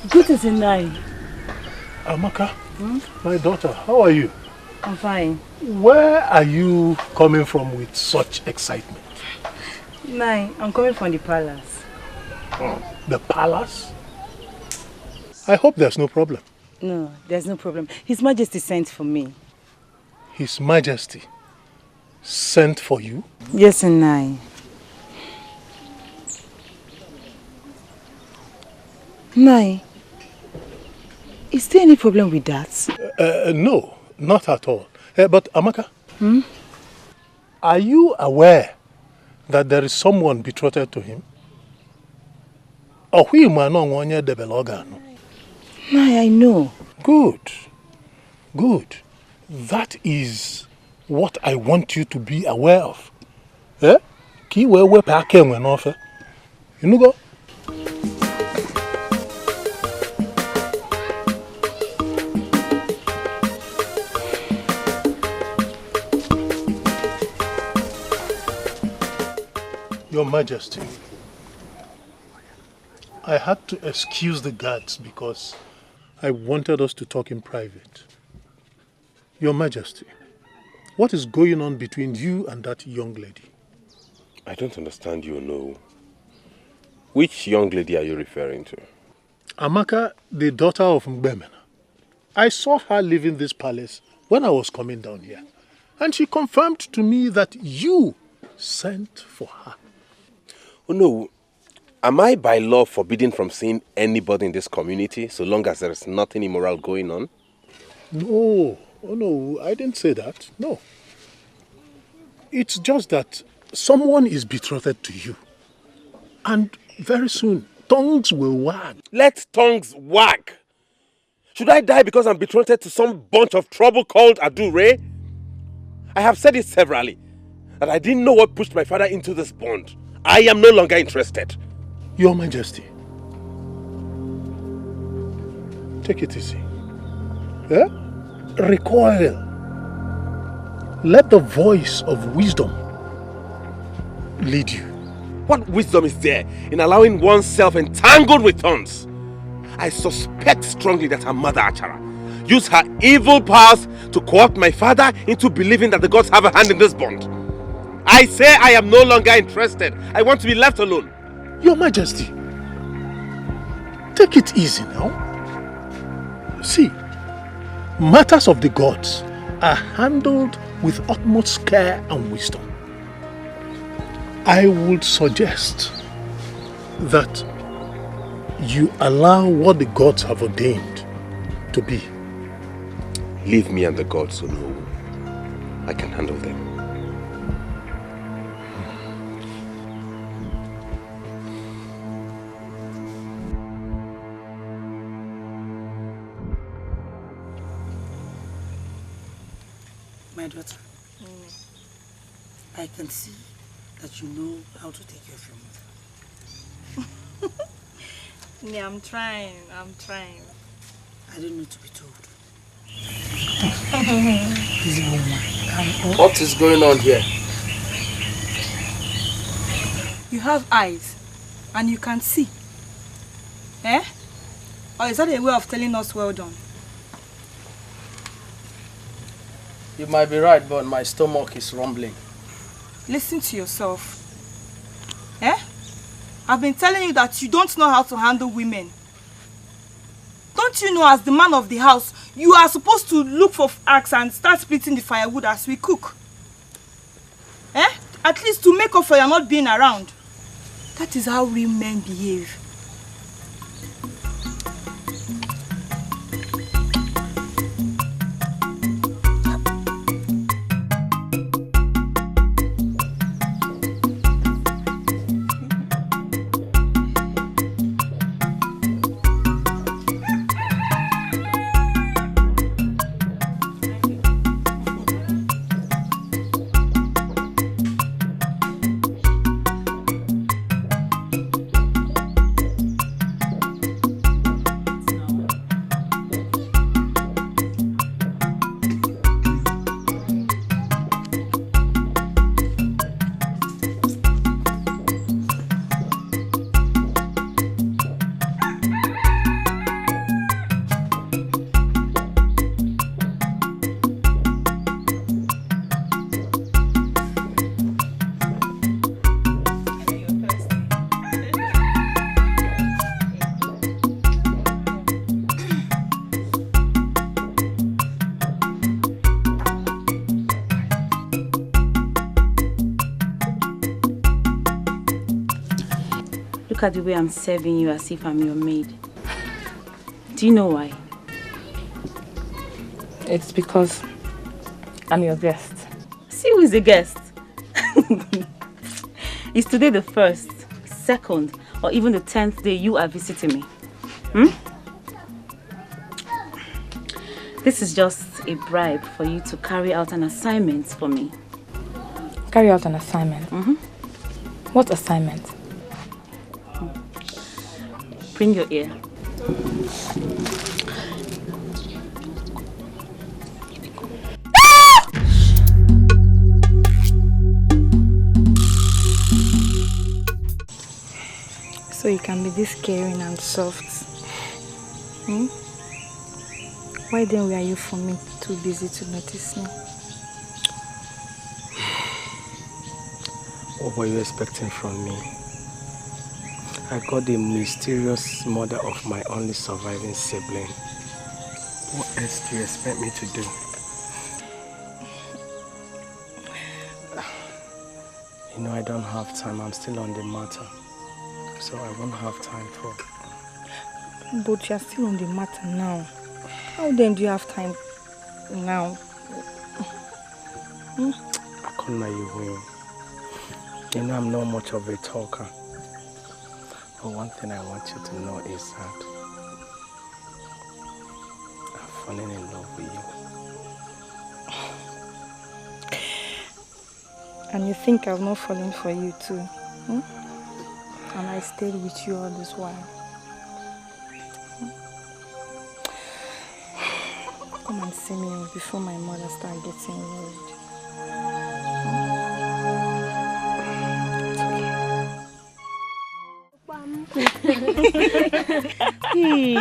Good as a nine. Amaka, my daughter, how are you? I'm fine. Where are you coming from with such excitement? Nine, I'm coming from the palace. The palace? I hope there's no problem. No, there's no problem. His Majesty sent for me. His Majesty sent for you? Yes, and nine. Nai, is there any problem with that? No, not at all. But Amaka, are you aware that there is someone betrothed to him? Nai, I know. Good. Good. That is what I want you to be aware of. Eh? You know go? Your Majesty, I had to excuse the guards because I wanted us to talk in private. Your Majesty, what is going on between you and that young lady? I don't understand you, no. Which young lady are you referring to? Amaka, the daughter of Mbemena. I saw her leaving this palace when I was coming down here. And she confirmed to me that you sent for her. Oh no. Am I by law forbidden from seeing anybody in this community so long as there is nothing immoral going on? No. Oh no, I didn't say that. No. It's just that someone is betrothed to you. And very soon, tongues will wag. Let tongues wag! Should I die because I'm betrothed to some bunch of trouble called Adure? I have said it severally, that I didn't know what pushed my father into this bond. I am no longer interested. Your Majesty, take it easy. Yeah? Recoil. Let the voice of wisdom lead you. What wisdom is there in allowing oneself entangled with thorns? I suspect strongly that her mother Achara used her evil powers to co-opt my father into believing that the gods have a hand in this bond. I say I am no longer interested. I want to be left alone. Your Majesty, take it easy now. See, matters of the gods are handled with utmost care and wisdom. I would suggest that you allow what the gods have ordained to be. Leave me and the gods alone. I can handle them. My daughter, I can see that you know how to take care of your mother. Yeah, I'm trying. I don't need to be told. Easy woman. What is going on here? You have eyes and you can see. Eh? Or is that a way of telling us well done? You might be right, but my stomach is rumbling. Listen to yourself. Eh? I've been telling you that you don't know how to handle women. Don't you know, as the man of the house, you are supposed to look for axe and start splitting the firewood as we cook? Eh? At least to make up for your not being around. That is how real men behave. Look at the way I'm serving you as if I'm your maid. Do you know why? It's because I'm your guest. See who is the guest? Is today the first, second, or even the 10th day you are visiting me? This is just a bribe for you to carry out an assignment for me. Carry out an assignment? What assignment? Bring your ear. So you can be this caring and soft. Hmm? Why then were you for me too busy to notice me? What were you expecting from me? I got the mysterious mother of my only surviving sibling. What else do you expect me to do? You know, I don't have time. I'm still on the matter. So I won't have time for... But you're still on the matter now. How then do you have time now? Hmm? I can't let you win. You know, I'm not much of a talker. But one thing I want you to know is that I'm falling in love with you. And you think I'm not falling for you too? Hmm? And I stayed with you all this while. Come and see me before my mother starts getting worried. Hey,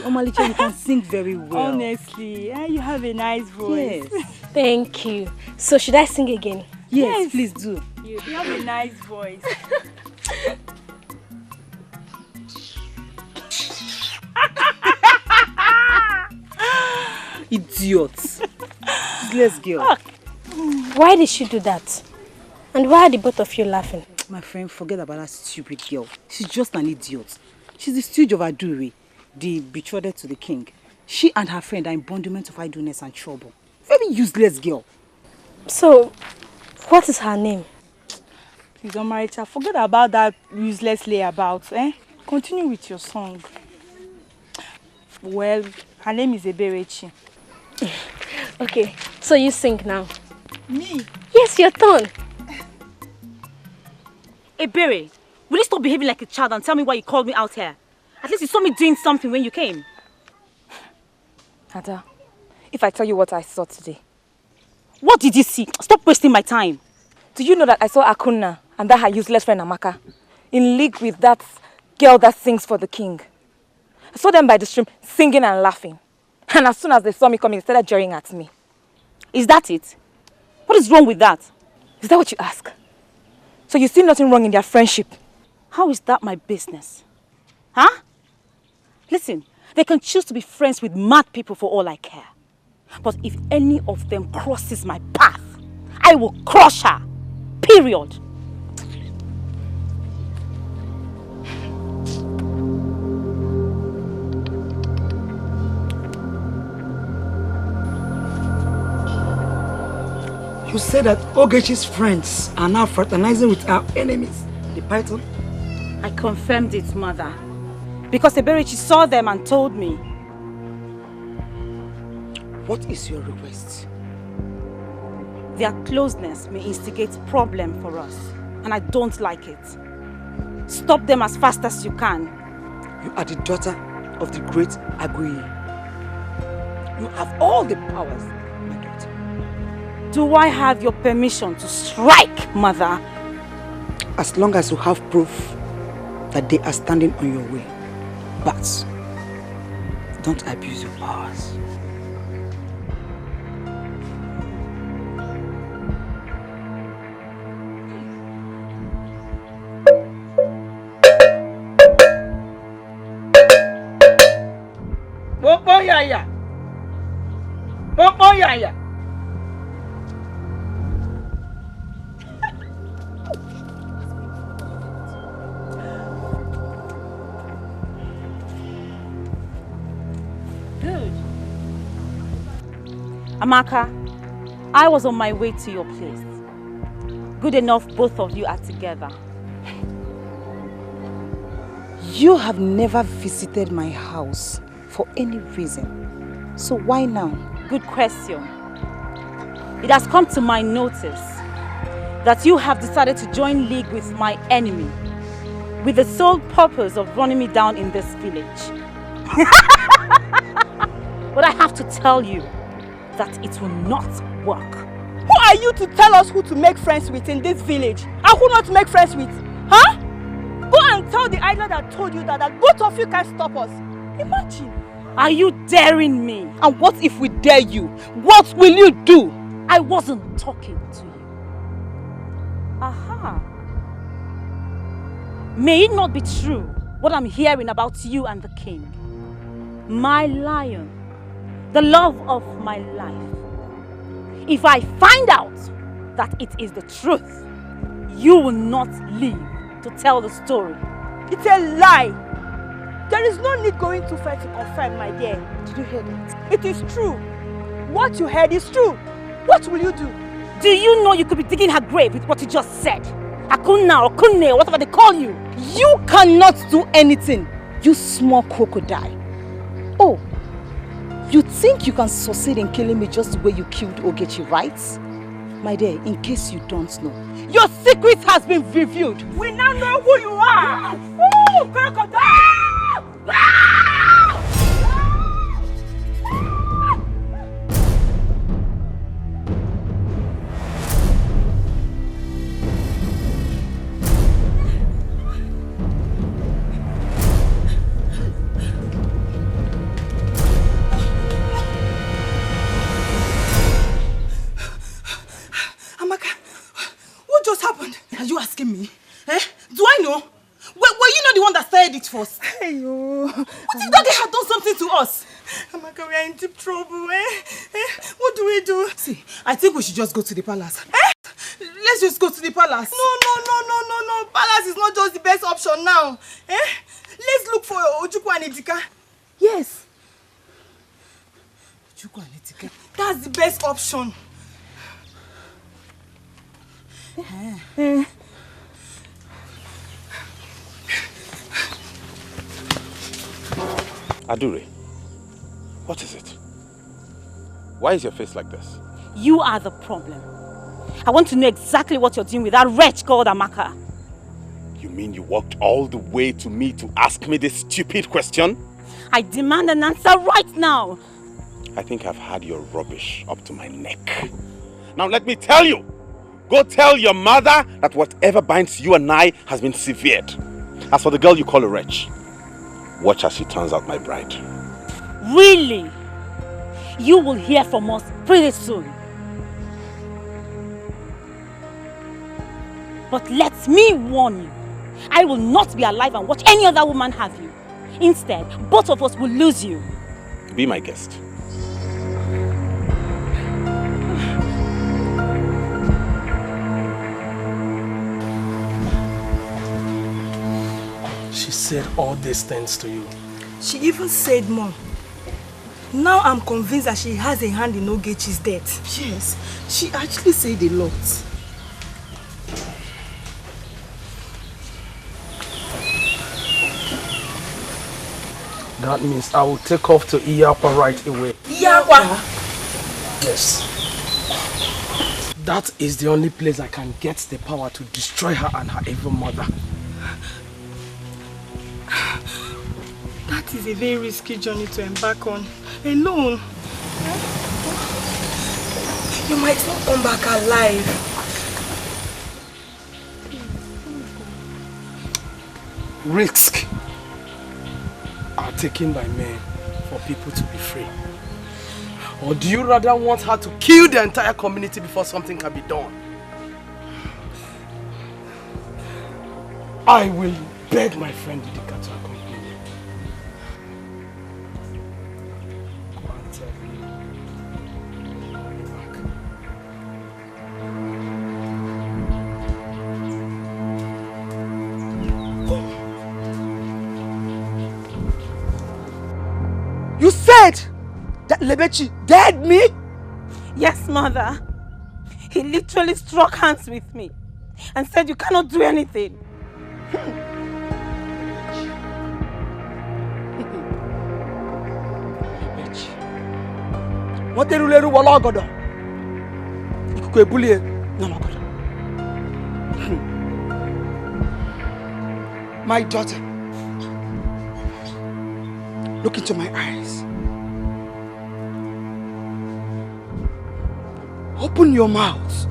Omalicha, you can sing very well. Honestly, you have a nice voice. Yes. Thank you. So should I sing again? Yes, please do. You have a nice voice. Idiots. Useless girl. Why did she do that? And why are the both of you laughing? My friend, forget about that stupid girl. She's just an idiot. She's the stooge of Adure, the betrothed to the king. She and her friend are embodiment of idleness and trouble. Very useless girl. So, what is her name? Please, Omaricha, forget about that useless layabout, eh? Continue with your song. Well, her name is Eberechi. Okay, so you sing now. Me? Yes, your turn. Ebere, will you stop behaving like a child and tell me why you called me out here? At least you saw me doing something when you came. Ada, if I tell you what I saw today. What did you see? Stop wasting my time. Do you know that I saw Akuna and that her useless friend Amaka in league with that girl that sings for the king? I saw them by the stream singing and laughing. And as soon as they saw me coming, they started jeering at me. Is that it? What is wrong with that? Is that what you ask? So you see nothing wrong in their friendship? How is that my business? Huh? Listen, they can choose to be friends with mad people for all I care. But if any of them crosses my path, I will crush her. Period. You said that Ogechi's friends are now fraternizing with our enemies, the python? I confirmed it, mother. Because Eberechi saw them and told me. What is your request? Their closeness may instigate problem for us, and I don't like it. Stop them as fast as you can. You are the daughter of the great Agui. You have all the powers, my daughter. Do I have your permission to strike, mother? As long as you have proof that they are standing on your way. But don't abuse your powers. Popo yaya. Popo yaya. Good. Amaka, I was on my way to your place. Good enough both of you are together. You have never visited my house for any reason. So why now? Good question. It has come to my notice that you have decided to join league with my enemy with the sole purpose of running me down in this village. But I have to tell you that it will not work. Who are you to tell us who to make friends with in this village? And who not to make friends with? Huh? Go and tell the idler that told you that both of you can stop us. Imagine. Are you daring me? And what if we dare you? What will you do? I wasn't talking to you. Aha. May it not be true what I'm hearing about you and the king. My lion, the love of my life. If I find out that it is the truth, you will not live to tell the story. It's a lie. There is no need going too far to confirm, my dear. Did you hear that? It is true. What you heard is true. What will you do? Do you know you could be digging her grave with what you just said? Akuna or Kunne, whatever they call you. You cannot do anything, you small crocodile. Oh, you think you can succeed in killing me just the way you killed Ogechi, right? My dear, in case you don't know, your secret has been revealed. We now know who you are. Ooh, crocodile! Are you asking me? Eh? Do I know? Were you not the one that started it first? Hey, yo. What if that guy had done something to us? Amaka, we are in deep trouble, What do we do? See, I think we should just go to the palace. Let's just go to the palace. No. Palace is not just the best option now. Let's look for Ojukwu and Dikeh. Yes. Ojukwu and Dikeh. That's the best option. Adure, what is it? Why is your face like this? You are the problem. I want to know exactly what you're doing with that wretch called Amaka. You mean you walked all the way to me to ask me this stupid question? I demand an answer right now. I think I've had your rubbish up to my neck. Now let me tell you. Go tell your mother that whatever binds you and I has been severed. As for the girl you call a wretch, watch as she turns out my bride. Really? You will hear from us pretty soon. But let me warn you, I will not be alive and watch any other woman have you. Instead, both of us will lose you. Be my guest. She said all these things to you. She even said more. Now I'm convinced that she has a hand in Ogechi's death. Yes, she actually said a lot. That means I will take off to Iyapa right away. Iyapa? Yes. That is the only place I can get the power to destroy her and her evil mother. That is a very risky journey to embark on. Alone. You might not come back alive. Risks are taken by men for people to be free. Or do you rather want her to kill the entire community before something can be done? I will beg my friend Dikeh to accompany me. Go and tell me. I'll be back. You said that Lebechi dared me? Yes, mother. He literally struck hands with me and said you cannot do anything. What the ruler wala godo? Ikuku ebulie na magodo. My daughter, look into my eyes. Open your mouth.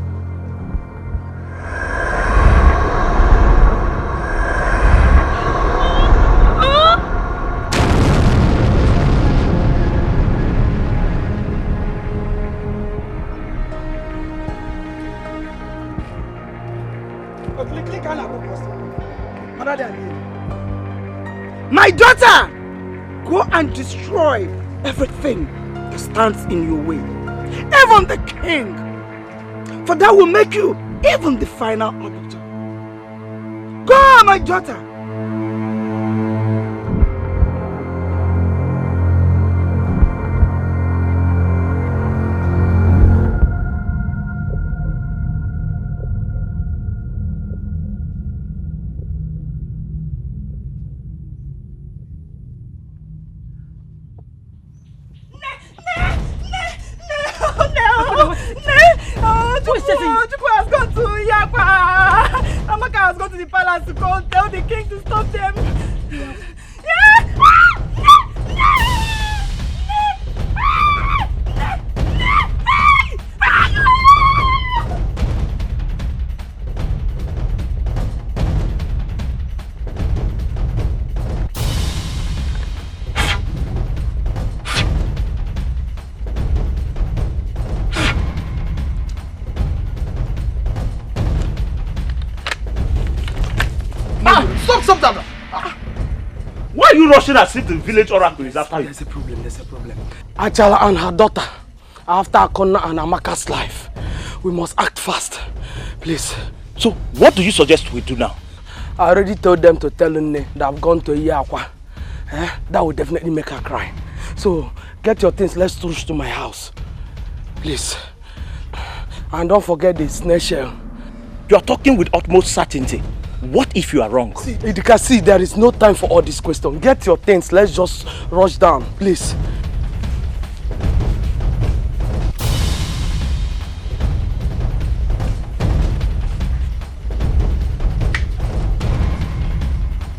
My daughter, go and destroy everything that stands in your way. Even the king. For that will make you even the final arbiter. Go, my daughter. The palace to go tell the king to stop them. Stop that! Why are you rushing as if the village oracle is after you? There's a problem. Achala and her daughter are after Akonna and Amaka's life. We must act fast. Please. So, what do you suggest we do now? I already told them to tell Nne that I've gone to Iyakwa. That will definitely make her cry. So, get your things, let's rush to my house. Please. And don't forget the snail shell. You are talking with utmost certainty. What if you are wrong? See, Idika, see, there is no time for all this question. Get your things, let's just rush down, please.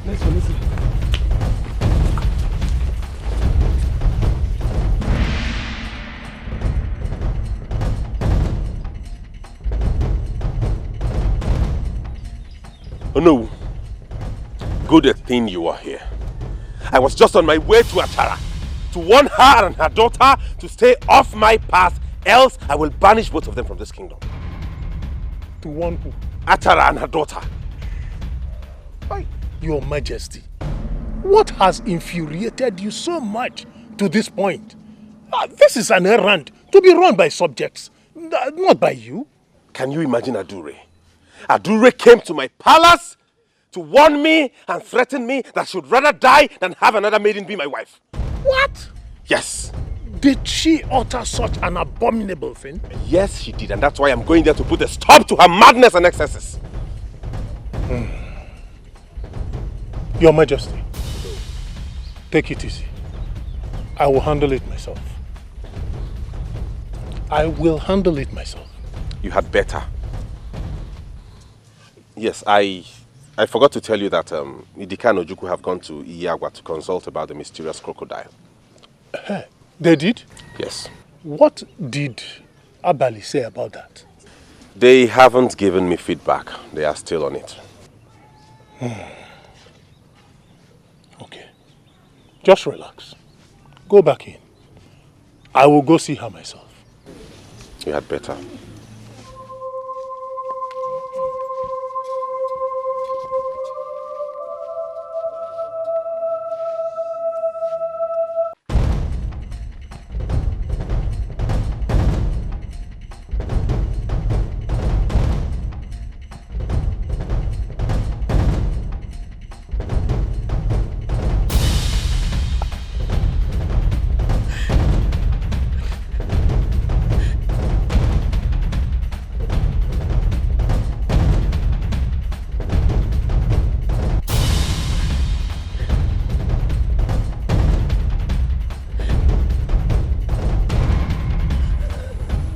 Listen. Oh no, good thing you are here. I was just on my way to Achara to warn her and her daughter to stay off my path, else I will banish both of them from this kingdom. To warn who? Achara and her daughter. Why, Your Majesty, what has infuriated you so much to this point? This is an errand to be run by subjects, not by you. Can you imagine Adure? Adure came to my palace to warn me and threaten me that I should rather die than have another maiden be my wife. What? Yes. Did she utter such an abominable thing? Yes, she did, and that's why I'm going there to put a stop to her madness and excesses. Your Majesty, take it easy. I will handle it myself. You had better. Yes, I forgot to tell you that Dikeh and Ojukwu have gone to Iyagwa to consult about the mysterious crocodile. They did? Yes. What did Abali say about that? They haven't given me feedback. They are still on it. Okay. Just relax. Go back in. I will go see her myself. You had better.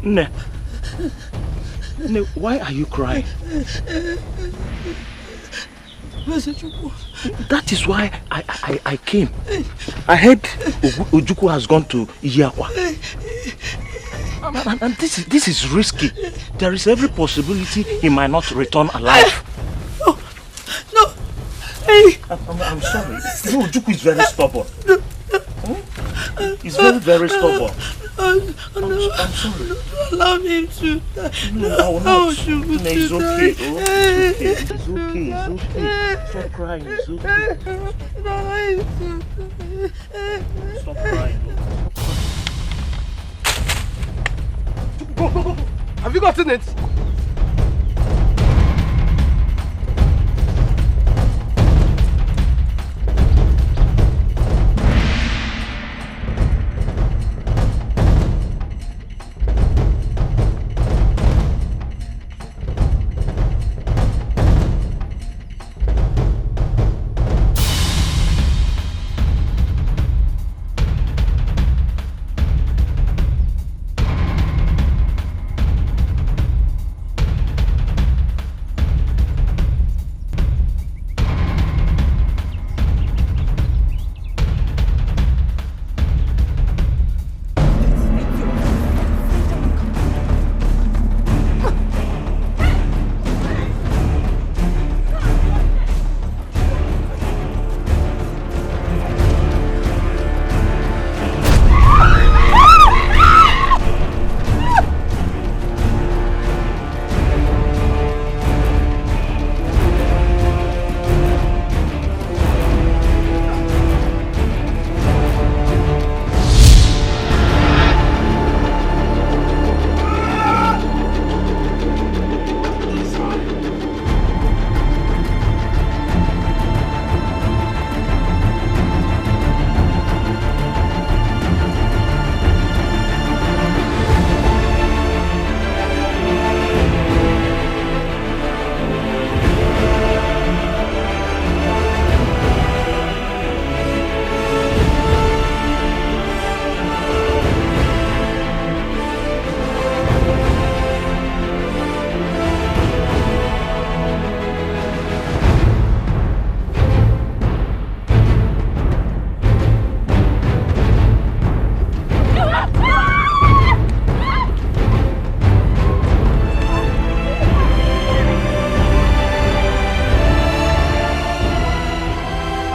Ne, why are you crying? That is why I came. I heard Ojukwu has gone to Iyakwa. And this is risky. There is every possibility he might not return alive. No. Hey. I'm sorry. Ojukwu is very stubborn. He's very, very stubborn. I'm sorry. Don't allow him to die. No, I will not. It's okay. It's okay. Stop crying. It's okay. Stop crying. Go. Have you gotten it?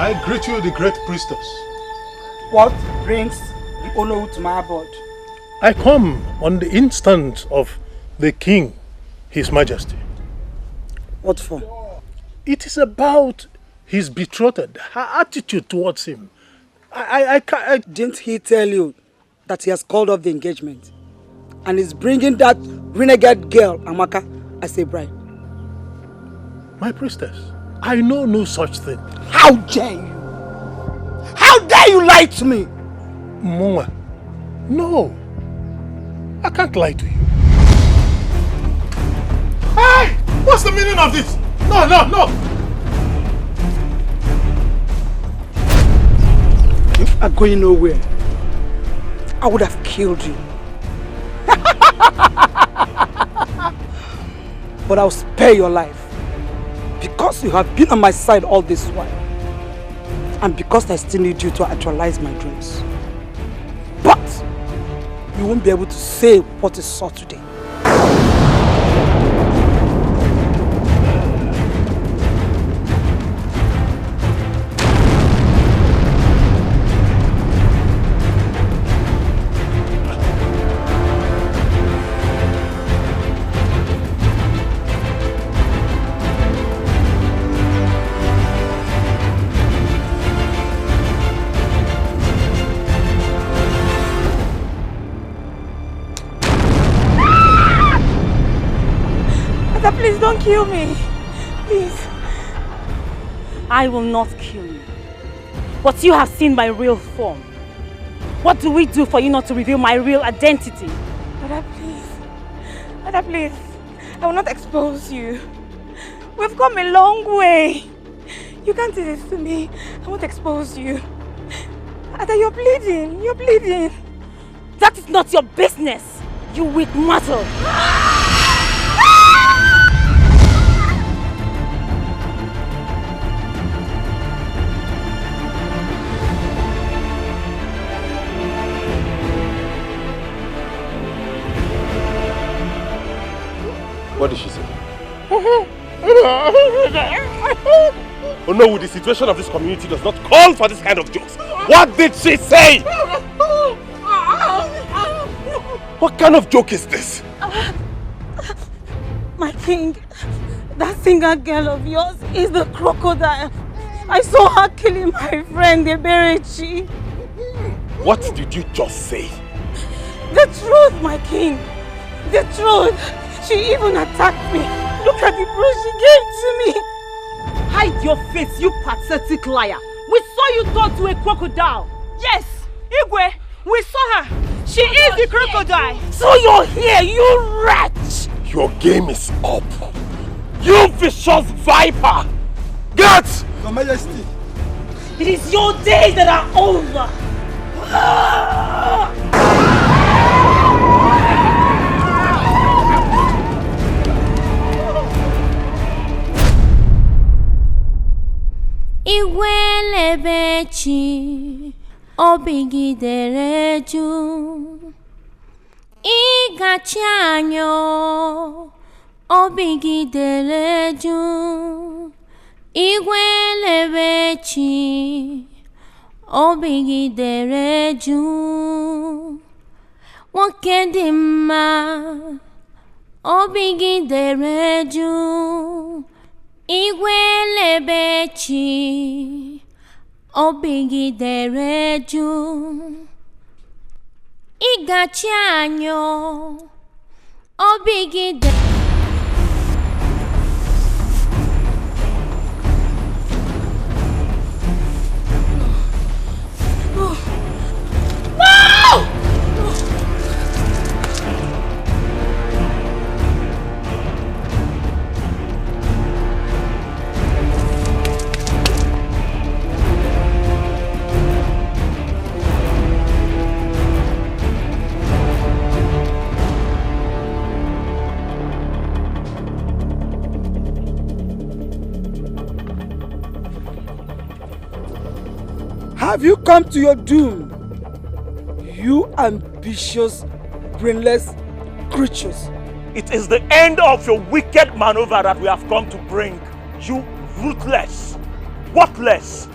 I greet you, the great priestess. What brings the Ono to my abode? I come on the instant of the king, his majesty. What for? It is about his betrothed, her attitude towards him. Didn't he tell you that he has called off the engagement and is bringing that renegade girl, Amaka, as a bride? My priestess, I know no such thing. How dare you? How dare you lie to me? Mwa, no. I can't lie to you. Hey! What's the meaning of this? No! You are going nowhere. I would have killed you. But I'll spare your life. Because you have been on my side all this while. And because I still need you to actualize my dreams. But you won't be able to say what is saw today. Please don't kill me. Please. I will not kill you. But you have seen my real form. What do we do for you not to reveal my real identity? Mother, please. Mother, please. I will not expose you. We've come a long way. You can't do this to me. I won't expose you. Ada, you're bleeding. You're bleeding. That is not your business, you weak mortal. What did she say? Oh no, the situation of this community does not call for this kind of jokes. What did she say? What kind of joke is this? My king, that singer girl of yours is the crocodile. I saw her killing my friend, Eberechi. What did you just say? The truth, my king. The truth. She even attacked me. Look at the bruise she gave to me. Hide your face, you pathetic liar. We saw you talk to a crocodile. Yes, Igwe, we saw her. She is the crocodile. So you're here, you wretch. Your game is up. You vicious viper! Get! Your Majesty. It is your days that are over. Iwelebechi obigidere ju Igachi anyo obigidere ju Iwelebechi obigidere ju Nwoke dị mma obigidere ju Iwelebechi obigidere ju Igachi anyo obigidere Have you come to your doom? You ambitious, brainless creatures. It is the end of your wicked maneuver that we have come to bring. You ruthless, worthless,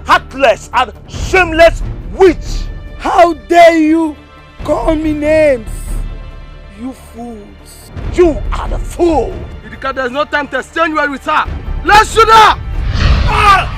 heartless, and shameless witch! How dare you call me names, you fools! You are the fool! Dikeh, there's no time to exchange words with her. Let's shoot her! Ah!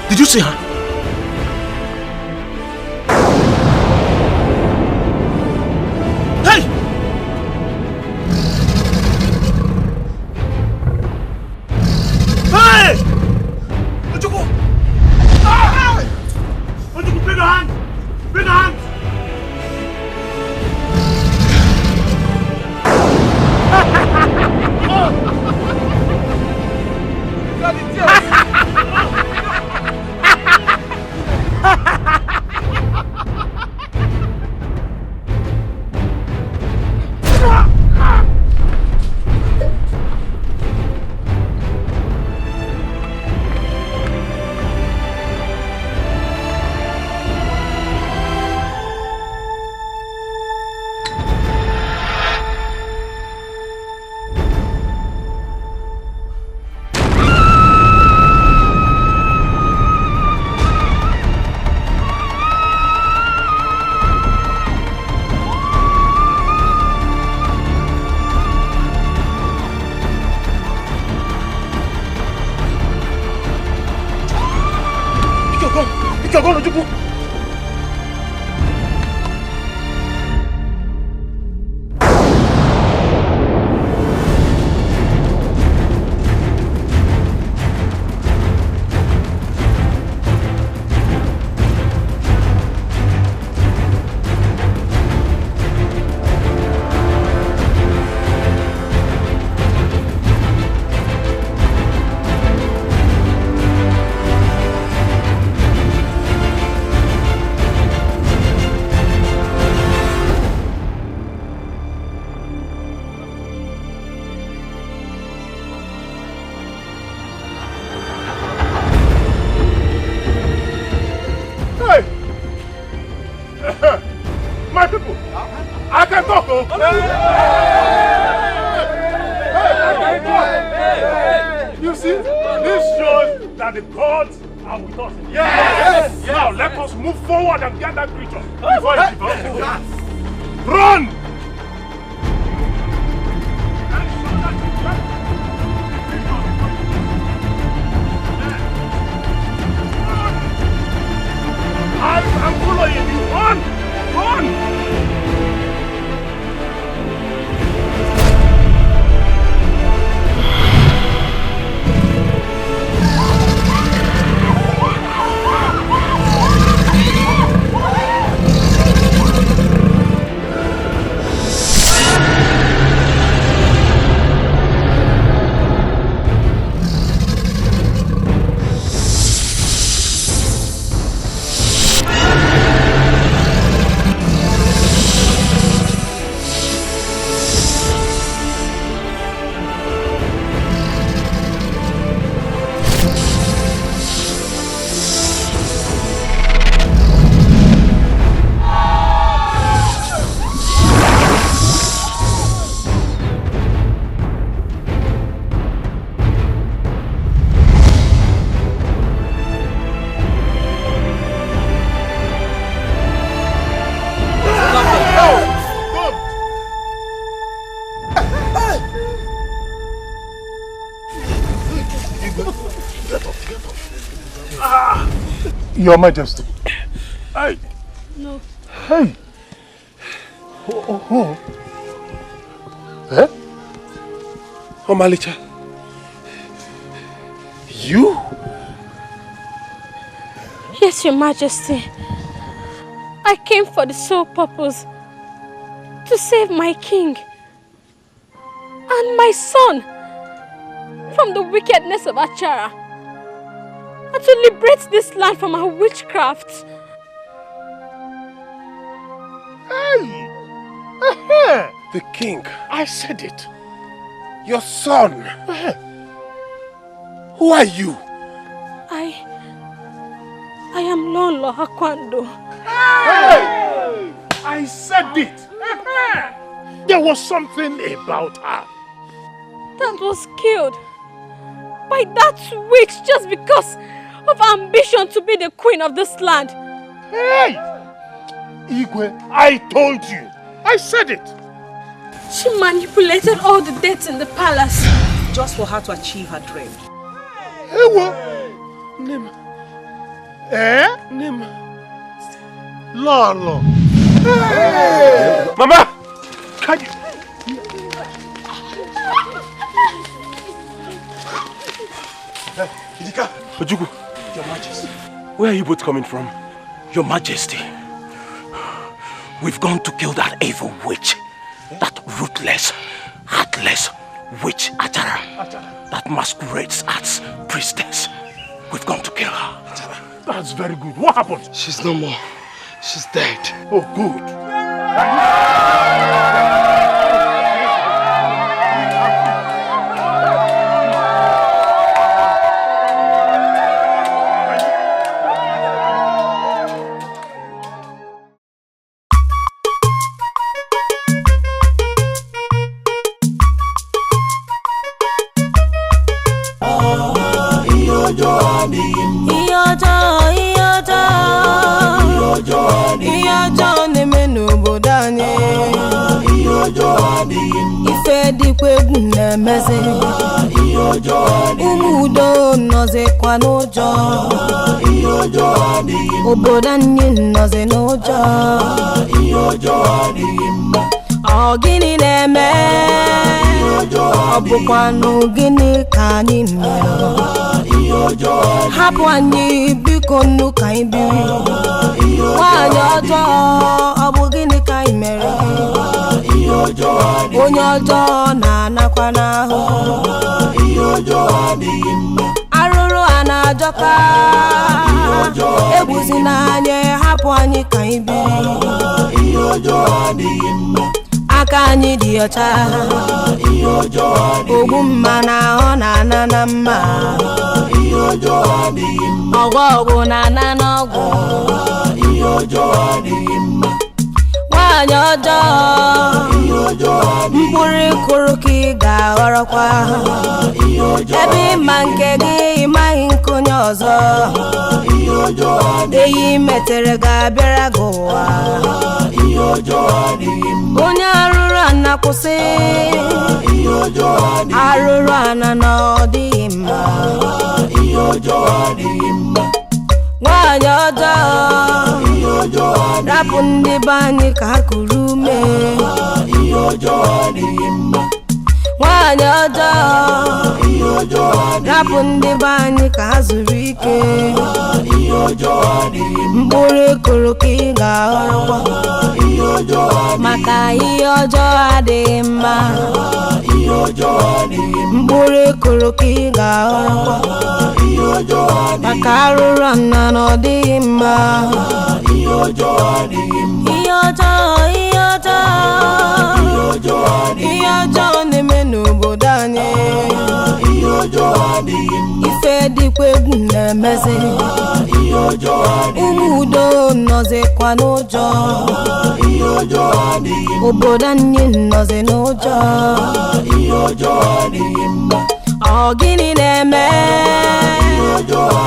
Did you see her? Hey! Hey! Akachukwu! Ah! Akachukwu, bring your hand! Bring your hand! You see, this shows that the gods are with us. Yes! Now let us move forward and get that creature before it develops. Run! I am following you. Run! Run! Your Majesty. Hey. No. Hey. Oh. Eh? Omalicha. You? Yes, Your Majesty. I came for the sole purpose to save my king and my son from the wickedness of Achara and to liberate this land from our witchcraft. Hey! The king, I said it. Your son. Who are you? I am Lolo Akwando. Hey! I said it. There was something about her that was killed by that witch just because of ambition to be the queen of this land. Hey! Igwe, I told you. I said it. She manipulated all the deaths in the palace just for her to achieve her dream. Ewa! Nim. Nim. Lolo. Hey! Mama! Can you... Idika. Ojukwu. Your Majesty. Where are you both coming from? Your Majesty. We've gone to kill that evil witch. That ruthless, heartless witch Achara. That masquerades as priestess. We've gone to kill her. That's very good. What happened? She's no more. She's dead. Oh, good. ife dịkwa egwu na-emezi ụmụ udo nọzikwa n'ụjọ obodo anyị nọzi n'ụjọ ọ gịnị na-eme ọ bụkwanụ gịnị ka anyị mere hapụ anyị biko nnu ka anyị biri nwaanyị ọjọọ ọ bụ gịnị ka anyị mere onye ọjọọ na-anakwa n'ahụ arụrụ a na-ajọka egwuzi n'anya hapụ anyị ka anyị biri aka anyị dị ọcha ogbu mma na ahụ na-ana na mma ọgwụ na-ana n'ọgwụ nwaanyị ọjọọ mkpụrụ ịkụrụ ka ị ga-aghọrọkwa ebe ịma nke gị ịmaghị nke onye ọzọ eyi metere ga-abịara gị ụwa onye arụrụ ana kwụsị arụrụ ana na ọ dịghị mma nwaanyị ọjọọ rapụ ndị be anyị ka ha kuru ume nwaanyị ọjọọ rapụ ndị be anyị ka ha zuru ike mkpụrụ ekoro ka ị ga-aghọrọkwa maka ihe ọjọọ adịghị mma mkpụrụ ekoro ka ị ga-aghọrọkwa maka arụrụ ana na ọ dịghị mma ihe ọjọọ na-eme n'obodo anyị ife dịkwa egwu na-emezi ụmụ udo nọzikwa n'ụjọ obodo anyị nọzi n'ụjọ ọ gịnị na-eme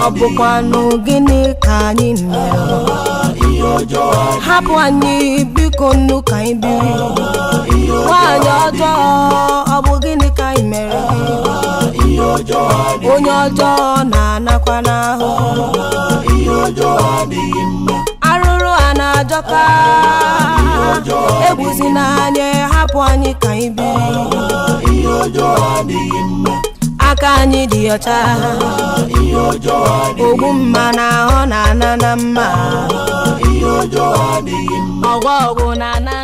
ọ bụkwanụ gịnị ka anyị mere hapụ anyị biko nnu ka anyị biri nwaanyị ọjọọ ọ bụ gịnị ka anyị mere onye ọjọọ na-anakwa n'ahụ arụrụ a na-ajọka egwuzi n'anya hapụ anyị ka anyị biri aka anyị dị ọcha ogbu mma na ahụ na-ana na mma ọgwụ na-ana